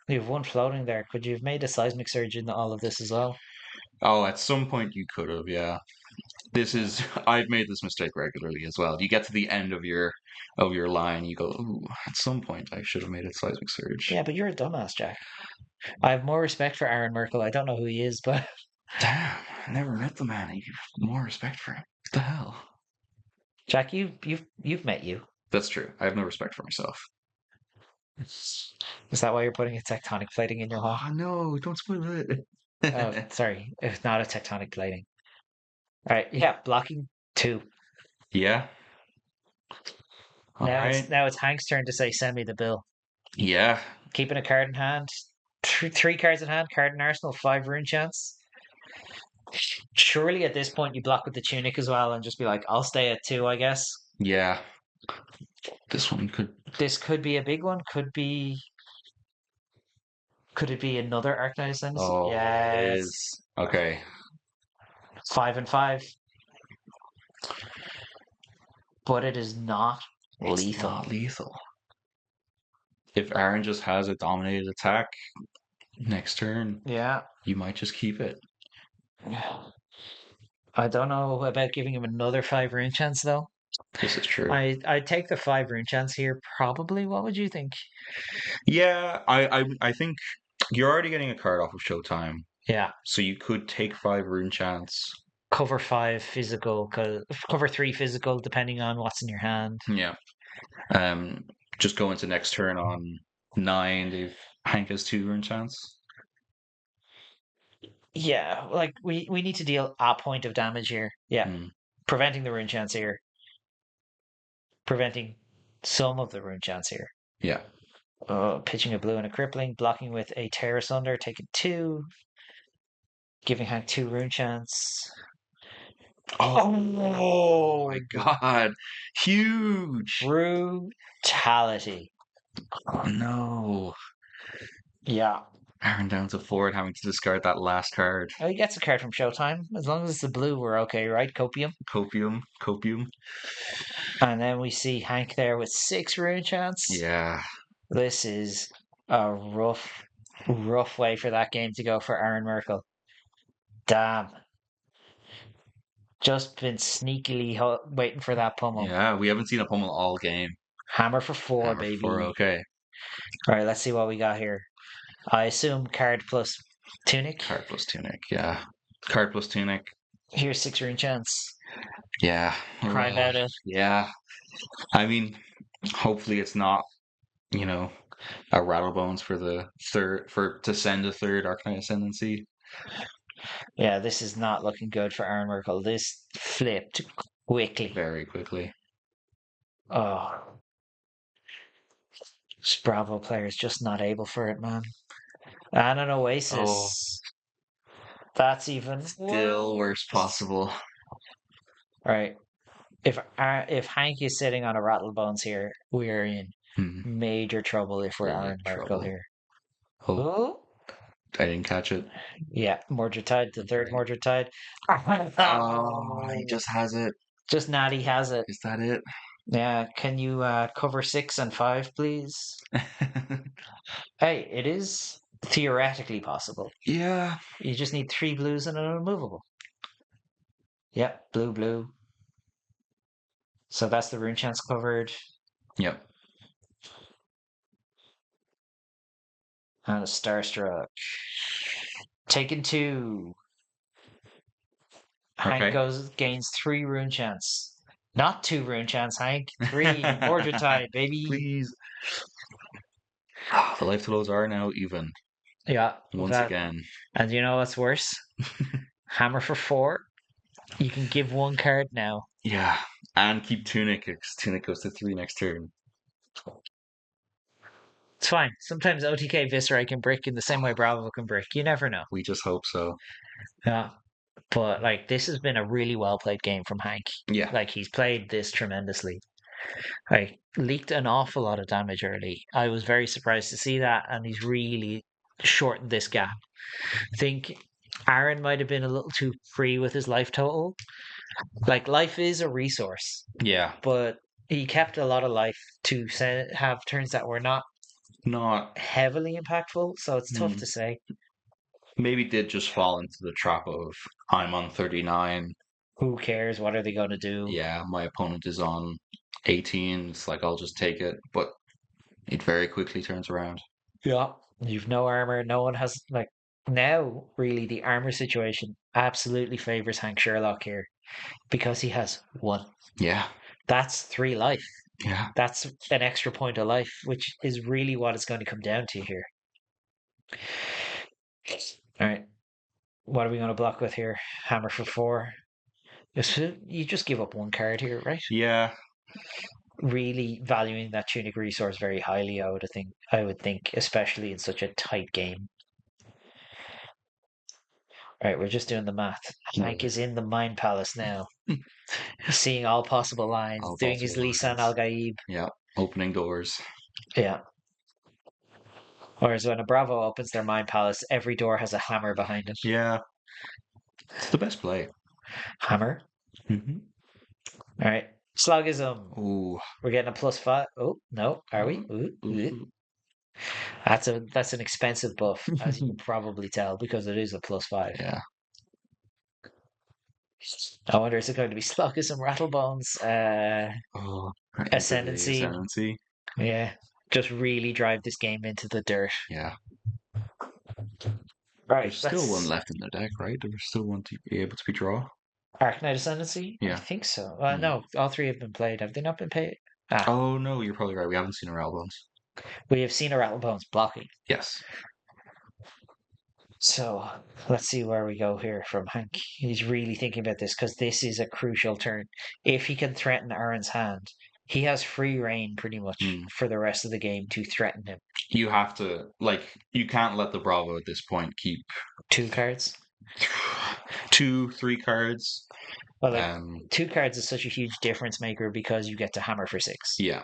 Speaker 1: you have 1 floating there. Could you have made a Seismic Surge in all of this as well?
Speaker 2: Oh, at some point you could have, yeah. I've made this mistake regularly as well. You get to the end of your of your line, you go, ooh, at some point I should have made it seismic surge.
Speaker 1: Yeah, but you're a dumbass, Jack. I have more respect for Aaron Merkel. I don't know who he is, but
Speaker 2: Damn, I never met the man. You have more respect for him. What the hell?
Speaker 1: Jack, you've met you.
Speaker 2: That's true. I have no respect for myself.
Speaker 1: Is that why you're putting a tectonic plating in your hall?
Speaker 2: Oh no, don't spoil
Speaker 1: Oh,
Speaker 2: it.
Speaker 1: sorry. It's not a tectonic plating. All right, yeah, blocking two.
Speaker 2: Yeah. All right.
Speaker 1: Now it's Hank's turn to say send me the bill.
Speaker 2: Yeah.
Speaker 1: Keeping a card in hand. Three cards in hand, card in arsenal, 5 rune chance. Surely at this point you block with the tunic as well and just be like, I'll stay at 2, I guess.
Speaker 2: Yeah. This one could.
Speaker 1: This could be a big one. Could it be another Arcanine Ascendancy?
Speaker 2: Oh, it
Speaker 1: Yes.
Speaker 2: is. Okay.
Speaker 1: 5 and 5. But it is not
Speaker 2: It's
Speaker 1: lethal.
Speaker 2: not lethal. If Aaron just has a dominated attack next turn,
Speaker 1: Yeah.
Speaker 2: you might just keep it.
Speaker 1: I don't know about giving him another 5 rune chance though.
Speaker 2: This is true.
Speaker 1: I'd take the 5 rune chance here, probably. What would you think?
Speaker 2: Yeah, I think you're already getting a card off of Showtime,
Speaker 1: Yeah.
Speaker 2: so you could take 5 rune chance.
Speaker 1: Cover 5 physical, cover 3 physical, depending on what's in your hand.
Speaker 2: Yeah. Just go into next turn on 9 if Hank has 2 rune chance.
Speaker 1: Yeah, like we need to deal a point of damage here. Yeah.
Speaker 2: Hmm.
Speaker 1: Preventing the rune chance here. Preventing some of the rune chance here.
Speaker 2: Yeah.
Speaker 1: Pitching a blue and a crippling, blocking with a tear asunder, taking 2, giving Hank 2 rune chance.
Speaker 2: Oh my god. Huge.
Speaker 1: Brutality.
Speaker 2: Oh no.
Speaker 1: Yeah.
Speaker 2: Aaron down to 4 and having to discard that last card.
Speaker 1: He gets a card from Showtime. As long as it's the blue, we're okay, right? Copium.
Speaker 2: Copium.
Speaker 1: And then we see Hank there with 6 rune chance.
Speaker 2: Yeah.
Speaker 1: This is a rough way for that game to go for Aaron Merkel. Damn. Just been sneakily waiting for that pummel.
Speaker 2: Yeah, we haven't seen a pummel all game.
Speaker 1: Hammer for 4,
Speaker 2: Hammer
Speaker 1: baby.
Speaker 2: 4, okay.
Speaker 1: All right, let's see what we got here. I assume card plus tunic.
Speaker 2: Card plus tunic, yeah. Card plus tunic.
Speaker 1: Here's 6 rune chance.
Speaker 2: Yeah.
Speaker 1: Cry about it.
Speaker 2: Yeah. I mean, hopefully it's not, a rattlebones for the to send a third Arcanine Ascendancy.
Speaker 1: Yeah, this is not looking good for Aaron Merkel. This flipped quickly.
Speaker 2: Very quickly.
Speaker 1: Oh. This Bravo player is just not able for it, man. And an Oasis. That's even
Speaker 2: Still worst possible.
Speaker 1: All right. If Hank is sitting on a Rattlebones here, we're in major trouble if we're Aaron Merkel here.
Speaker 2: Oh, I didn't catch it.
Speaker 1: Yeah, Mordred Tide, the third Mordred Tide.
Speaker 2: Oh, he just has it.
Speaker 1: Just Natty has it.
Speaker 2: Is that it?
Speaker 1: Yeah, can you cover 6 and 5, please? Hey, it is theoretically possible.
Speaker 2: Yeah.
Speaker 1: You just need 3 blues and an unmovable. Yep, blue. So that's the rune chance covered.
Speaker 2: Yep.
Speaker 1: And a Starstruck. Taken 2. Hank gains 3 rune chance. Not 2 rune chance, Hank. 3. Mordred Tide, baby.
Speaker 2: Please. The life totals are now even.
Speaker 1: Yeah.
Speaker 2: Once again.
Speaker 1: And you know what's worse? Hammer for 4. You can give 1 card now.
Speaker 2: Yeah. And keep Tunic, because Tunic goes to 3 next turn.
Speaker 1: It's fine. Sometimes OTK Viserai can brick in the same way Bravo can brick. You never know.
Speaker 2: We just hope so.
Speaker 1: Yeah. But this has been a really well played game from Hank.
Speaker 2: Yeah.
Speaker 1: He's played this tremendously. Leaked an awful lot of damage early. I was very surprised to see that, and he's really shortened this gap. I think Aaron might have been a little too free with his life total. Life is a resource.
Speaker 2: Yeah.
Speaker 1: But he kept a lot of life to have turns that were not heavily impactful, so it's tough to say.
Speaker 2: Maybe did just fall into the trap of I'm on 39.
Speaker 1: Who cares? What are they going to do?
Speaker 2: Yeah, my opponent is on 18, it's like I'll just take it, but it very quickly turns around.
Speaker 1: Yeah. You've no armor. No one has like now. Really, the armor situation absolutely favors Hank Sherlock here because he has one.
Speaker 2: Yeah,
Speaker 1: That's 3 life.
Speaker 2: yeah.
Speaker 1: That's an extra point of life, which is really what it's going to come down to here. All right. What are we going to block with here? Hammer for 4. You just give up 1 card here, right?
Speaker 2: Yeah.
Speaker 1: Really valuing that tunic resource very highly, I would think, especially in such a tight game. All right, we're just doing the math. Hank is in the Mind Palace now, seeing all possible lines,
Speaker 2: All
Speaker 1: doing his
Speaker 2: possible
Speaker 1: Lisan
Speaker 2: lines.
Speaker 1: Al Gaib.
Speaker 2: Yeah, opening doors.
Speaker 1: Yeah. Whereas when a Bravo opens their Mind Palace, every door has a hammer behind it.
Speaker 2: Yeah, it's the best play.
Speaker 1: Hammer.
Speaker 2: Mm-hmm.
Speaker 1: All right. Slogism.
Speaker 2: Ooh.
Speaker 1: We're getting a +5. Oh, no. Are we? Ooh, ooh.
Speaker 2: Ooh.
Speaker 1: That's an expensive buff, as you can probably tell, because it is a +5.
Speaker 2: Yeah.
Speaker 1: I wonder, is it going to be Slogism Rattlebones?
Speaker 2: Oh, into the
Speaker 1: Ascendancy.
Speaker 2: ascendancy.
Speaker 1: Yeah. Just really drive this game into the dirt.
Speaker 2: Yeah.
Speaker 1: Right.
Speaker 2: There's still one
Speaker 1: That's
Speaker 2: left in the deck, right? There's still one to be able to be draw.
Speaker 1: Arknight Ascendancy? I
Speaker 2: Yeah.
Speaker 1: think so.
Speaker 2: Mm.
Speaker 1: No, all 3 have been played. Have they not been played? Ah,
Speaker 2: Oh no, you're probably right. We haven't seen our albums.
Speaker 1: we have seen a Rattlebones blocking.
Speaker 2: Yes.
Speaker 1: So let's see where we go here from Hank. He's really thinking about this because this is a crucial turn. If he can threaten Aaron's hand, he has free reign pretty much
Speaker 2: Mm.
Speaker 1: for the rest of the game to threaten him.
Speaker 2: You have to you can't let the Bravo at this point keep
Speaker 1: 2 cards.
Speaker 2: 2, 3 cards.
Speaker 1: Well, like 2 cards is such a huge difference maker because you get to hammer for 6.
Speaker 2: Yeah.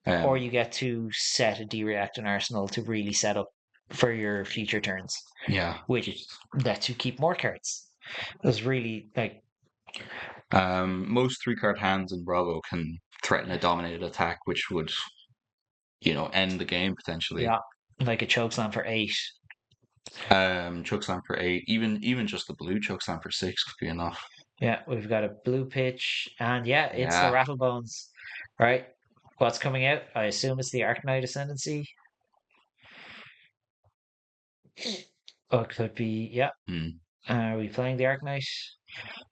Speaker 1: Or you get to set a D-react and arsenal to really set up for your future turns,
Speaker 2: Yeah.
Speaker 1: which lets you keep more cards. It's really like
Speaker 2: most 3-card hands in Bravo can threaten a dominated attack, which would, end the game potentially.
Speaker 1: yeah, like a chokeslam for 8.
Speaker 2: Chokeslam for 8, even just the blue chokeslam for 6 could be enough.
Speaker 1: Yeah, we've got a blue pitch, and yeah, it's the
Speaker 2: Yeah.
Speaker 1: Rattlebones. Right, what's coming out? I assume it's the Arknight Ascendancy. Oh, it could be, yeah.
Speaker 2: Mm.
Speaker 1: Are we playing the Arknight?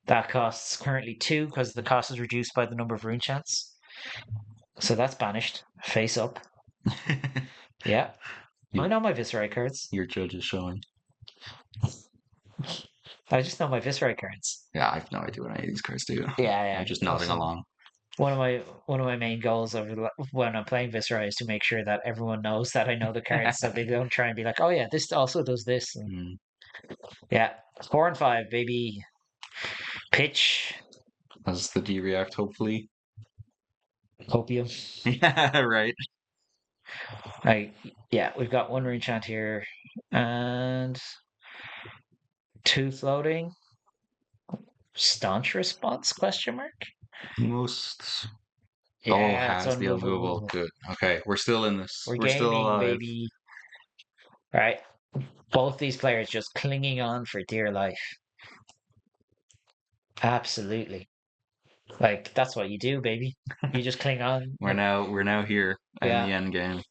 Speaker 1: That costs currently 2 because the cost is reduced by the number of rune chants. So that's banished. Face up. Yeah. I know my Viserai cards.
Speaker 2: Your judge is showing.
Speaker 1: I just know my Viserai cards.
Speaker 2: Yeah, I have no idea what any of these cards do.
Speaker 1: Yeah.
Speaker 2: I'm just nodding along.
Speaker 1: One of my main goals when I'm playing Viserai is to make sure that everyone knows that I know the cards, so they don't try and be like, "Oh yeah, this also does this."
Speaker 2: Mm.
Speaker 1: Yeah, 4 and 5, baby. Pitch.
Speaker 2: As the D react, hopefully.
Speaker 1: Hopium.
Speaker 2: Yeah, right.
Speaker 1: Yeah, we've got 1 rune chant here and 2 floating. Staunch response? Question mark.
Speaker 2: Most.
Speaker 1: Yeah, it's
Speaker 2: has the unmovable.
Speaker 1: unmovable.
Speaker 2: Good. Okay, we're still in this.
Speaker 1: We're
Speaker 2: We're still
Speaker 1: gaming,
Speaker 2: alive.
Speaker 1: baby. Right. Both these players just clinging on for dear life. Absolutely. Like that's what you do, baby. You just cling on.
Speaker 2: We're now here in the end game.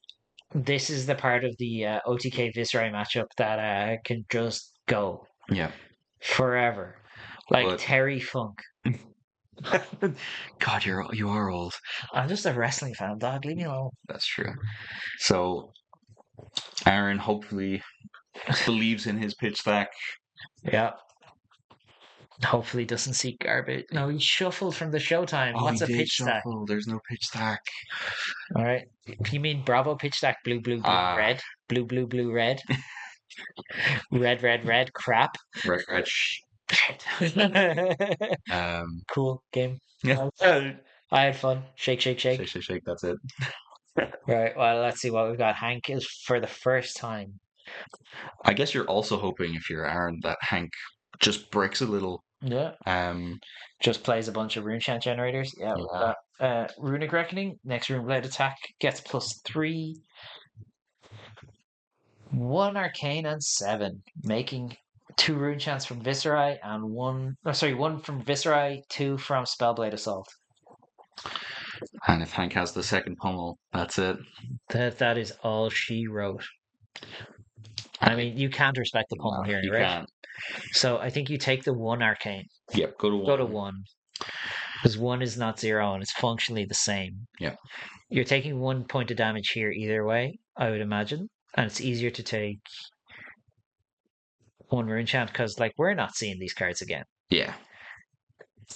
Speaker 1: This is the part of the OTK Viserai matchup that can just go.
Speaker 2: Yeah.
Speaker 1: Forever. Like Terry Funk.
Speaker 2: God, you are old.
Speaker 1: I'm just a wrestling fan, dog. Leave me alone.
Speaker 2: That's true. So Aaron hopefully believes in his pitch stack.
Speaker 1: Yeah. Hopefully doesn't see garbage. No, he shuffled from the Showtime. What's a pitch stack?
Speaker 2: There's no pitch stack.
Speaker 1: All right. You mean Bravo pitch stack blue, blue, blue, red? Blue, blue, blue, red? Red, red, red, crap.
Speaker 2: Red, red,
Speaker 1: cool game.
Speaker 2: Yeah.
Speaker 1: I had fun. Shake, shake, shake.
Speaker 2: Shake, shake, shake. That's it.
Speaker 1: Right. Well, let's see what we've got. Hank is for the first time.
Speaker 2: I guess you're also hoping, if you're Aaron, that Hank just breaks a little.
Speaker 1: Yeah. Just plays a bunch of rune chant generators. Yeah. Runic Reckoning. Next rune blade attack gets +3. 1 arcane and 7, making 2 rune chants from Viserai and 1 from Viserai, 2 from Spellblade Assault.
Speaker 2: And if Hank has the second pummel, that's it.
Speaker 1: That is all she wrote. I mean, you can't respect the pummel
Speaker 2: No,
Speaker 1: here,
Speaker 2: you
Speaker 1: right?
Speaker 2: can't.
Speaker 1: So I think you take the one arcane.
Speaker 2: Yep, go to
Speaker 1: Go to
Speaker 2: one.
Speaker 1: one. Because one is not zero and it's functionally the same.
Speaker 2: Yeah.
Speaker 1: You're taking 1 point of damage here either way, I would imagine. And it's easier to take one rune chant because, like, we're not seeing these cards again.
Speaker 2: Yeah.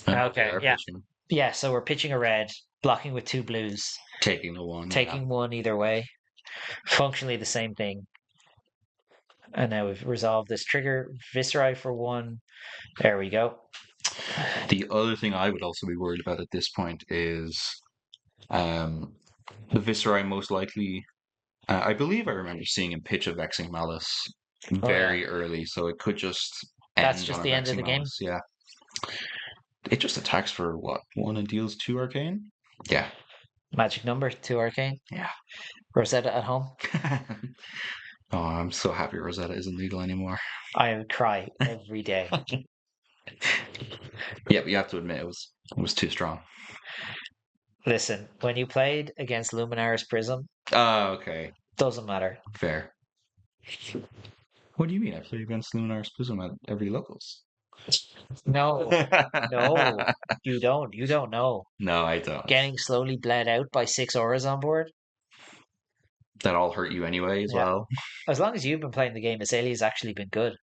Speaker 2: And we
Speaker 1: Okay,
Speaker 2: are
Speaker 1: yeah.
Speaker 2: pitching,
Speaker 1: Yeah, so we're pitching a red, blocking with 2 blues,
Speaker 2: taking the one.
Speaker 1: taking one either way. Functionally the same thing. And now we've resolved this trigger. Viserai for 1. There we go.
Speaker 2: The other thing I would also be worried about at this point is um, the Viserai most likely. I believe I remember seeing him pitch a Vexing Malice
Speaker 1: Oh, yeah.
Speaker 2: very early, so it could just
Speaker 1: That's
Speaker 2: end
Speaker 1: just
Speaker 2: on a
Speaker 1: the end of
Speaker 2: Vexing
Speaker 1: the game.
Speaker 2: Malice. Yeah. It just attacks for what? One and deals 2 arcane? Yeah.
Speaker 1: Magic number, 2 arcane.
Speaker 2: Yeah.
Speaker 1: Rosetta at home.
Speaker 2: Oh, I'm so happy Rosetta isn't legal anymore.
Speaker 1: I would cry every day.
Speaker 2: Yeah, but you have to admit it was too strong.
Speaker 1: Listen, when you played against Luminaris Prism,
Speaker 2: Oh, okay.
Speaker 1: doesn't matter.
Speaker 2: Fair. What do you mean? I played against Lunar Prism at every locals.
Speaker 1: No, no, you don't. You don't know.
Speaker 2: No, I don't.
Speaker 1: Getting slowly bled out by 6 auras on board.
Speaker 2: That all hurt you anyway as
Speaker 1: Yeah.
Speaker 2: well.
Speaker 1: As long as you've been playing the game, Azalea's actually been good.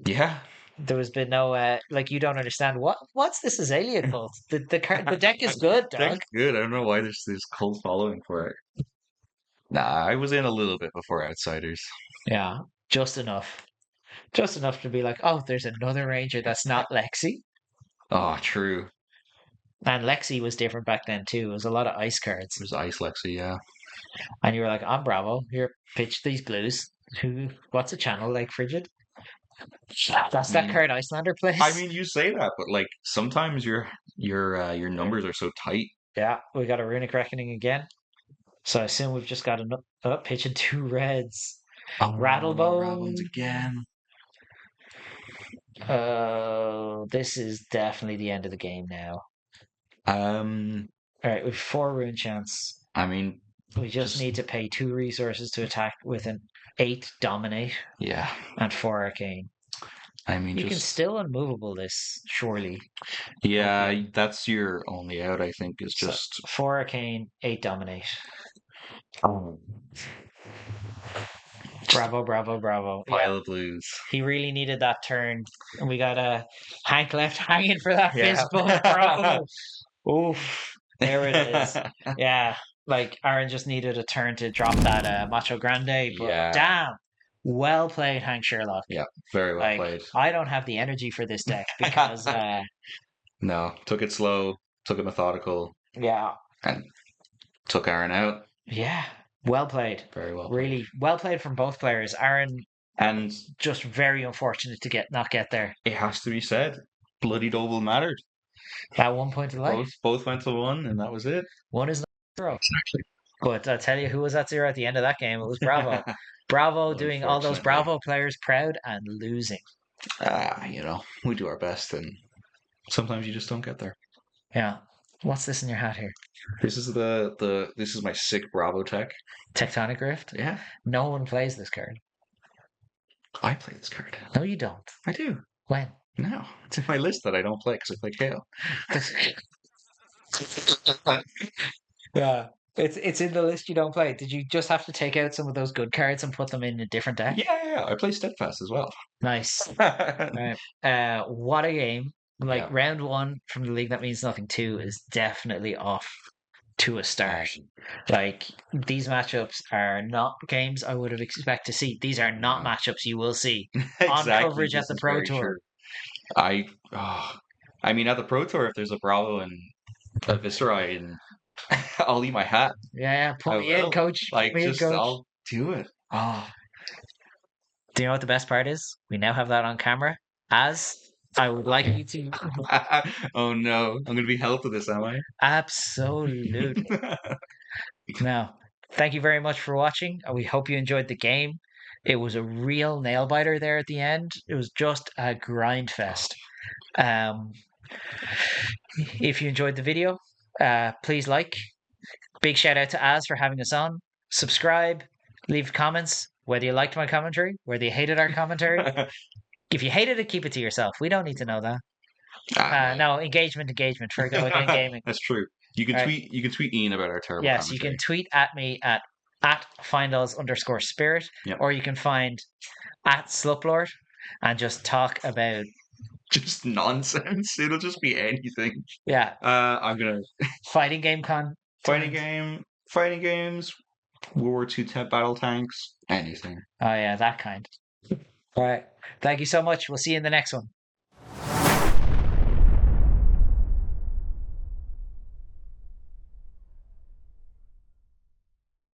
Speaker 2: Yeah.
Speaker 1: There has been no like you don't understand what's this Azalea cult? The deck is good, dog.
Speaker 2: Deck's good. I don't know why there's this cult following for it. Nah, I was in a little bit before Outsiders.
Speaker 1: Yeah, just enough. Just enough to be like, oh, there's another ranger that's not Lexi.
Speaker 2: Oh, true.
Speaker 1: And Lexi was different back then too. It was a lot of ice cards.
Speaker 2: There's Ice Lexi, yeah.
Speaker 1: And you were like, I'm Bravo. Here, pitch these blues. What's a channel like Frigid? That's that card Icelander plays.
Speaker 2: I mean, you say that, but like sometimes your numbers are so tight.
Speaker 1: Yeah, we got a Runic Reckoning again. So I assume we've just got a pitching 2 reds.
Speaker 2: Oh,
Speaker 1: Rattlebone
Speaker 2: again.
Speaker 1: This is definitely the end of the game now.
Speaker 2: Um,
Speaker 1: All right, we've 4 rune chance.
Speaker 2: I mean,
Speaker 1: We just need to pay 2 resources to attack with an 8 dominate
Speaker 2: yeah.
Speaker 1: and 4 arcane.
Speaker 2: I mean,
Speaker 1: You can still unmovable this, surely.
Speaker 2: yeah, that's your only out. I think is
Speaker 1: So,
Speaker 2: just
Speaker 1: 4 arcane, 8 dominate.
Speaker 2: oh,
Speaker 1: Bravo, bravo, bravo.
Speaker 2: pile
Speaker 1: Yeah,
Speaker 2: of blues.
Speaker 1: he really needed that turn. And we got a Hank left hanging for that
Speaker 2: Yeah.
Speaker 1: fist bump, bro. Oof. There it is. Yeah, like Aaron just needed a turn to drop that Macho Grande, but
Speaker 2: Yeah.
Speaker 1: damn, well played, Hank Sherlock.
Speaker 2: Yeah, very well
Speaker 1: Like,
Speaker 2: played.
Speaker 1: I don't have the energy for this deck because,
Speaker 2: No, took it slow, took it methodical,
Speaker 1: yeah,
Speaker 2: and took Aaron out.
Speaker 1: yeah, well played.
Speaker 2: Very well.
Speaker 1: Really well played from both players. Aaron
Speaker 2: And
Speaker 1: just very unfortunate to not get there.
Speaker 2: it has to be said, bloody double mattered.
Speaker 1: That 1 point of life.
Speaker 2: Both went to one, and that was it.
Speaker 1: One is not zero. Exactly. But I tell you, who was at 0 at the end of that game? It was Bravo. Bravo doing all those
Speaker 2: Unfortunately.
Speaker 1: Bravo players proud and losing.
Speaker 2: We do our best, and sometimes you just don't get there.
Speaker 1: Yeah. What's this in your hat here?
Speaker 2: This is this is my sick Bravo tech.
Speaker 1: Tectonic Rift?
Speaker 2: Yeah,
Speaker 1: No one plays this card.
Speaker 2: I play this card.
Speaker 1: No, you don't.
Speaker 2: I do.
Speaker 1: When?
Speaker 2: No, it's in my list that I don't play because I play KO.
Speaker 1: Yeah. It's in the list you don't play. Did you just have to take out some of those good cards and put them in a different deck?
Speaker 2: Yeah, I play Steadfast as well.
Speaker 1: Nice.
Speaker 2: Right.
Speaker 1: What a game. Like
Speaker 2: Yeah.
Speaker 1: round 1 from the League That Means Nothing 2 is definitely off to a start. Like these matchups are not games I would have expected to see. These are not
Speaker 2: No.
Speaker 1: matchups you will see
Speaker 2: Exactly,
Speaker 1: on coverage at
Speaker 2: this
Speaker 1: the
Speaker 2: is
Speaker 1: Pro
Speaker 2: very
Speaker 1: Tour.
Speaker 2: true. I mean, at the Pro Tour, if there's a Bravo and a Viserai, and I'll eat my hat.
Speaker 1: Yeah, put
Speaker 2: I
Speaker 1: me in,
Speaker 2: will.
Speaker 1: coach.
Speaker 2: Like,
Speaker 1: Put me in,
Speaker 2: just
Speaker 1: coach.
Speaker 2: I'll do it.
Speaker 1: Oh. Do you know what the best part is? We now have that on camera. As I would like you to
Speaker 2: Oh no, I'm gonna be held to this, am I?
Speaker 1: absolutely. Now, thank you very much for watching. We hope you enjoyed the game. It was a real nail biter there at the end. It was just a grind fest. If you enjoyed the video, Please like. Big shout out to Az for having us on. Subscribe, leave comments, whether you liked my commentary, whether you hated our commentary. If you hated it, keep it to yourself. We don't need to know that.
Speaker 2: Ah,
Speaker 1: No, engagement. Within gaming.
Speaker 2: that's true. You can
Speaker 1: Right.
Speaker 2: tweet. You can tweet Ian about our terrible
Speaker 1: Yes, you can
Speaker 2: commentary.
Speaker 1: tweet at me at findals_spirit,
Speaker 2: Yep.
Speaker 1: or you can find at Sluplord and just talk about
Speaker 2: Just nonsense. It'll just be anything.
Speaker 1: yeah
Speaker 2: I'm gonna
Speaker 1: fighting game con
Speaker 2: fighting game, fighting games, World War II battle tanks, anything.
Speaker 1: Oh yeah, that kind. All right. Thank you so much. We'll see you in the next one.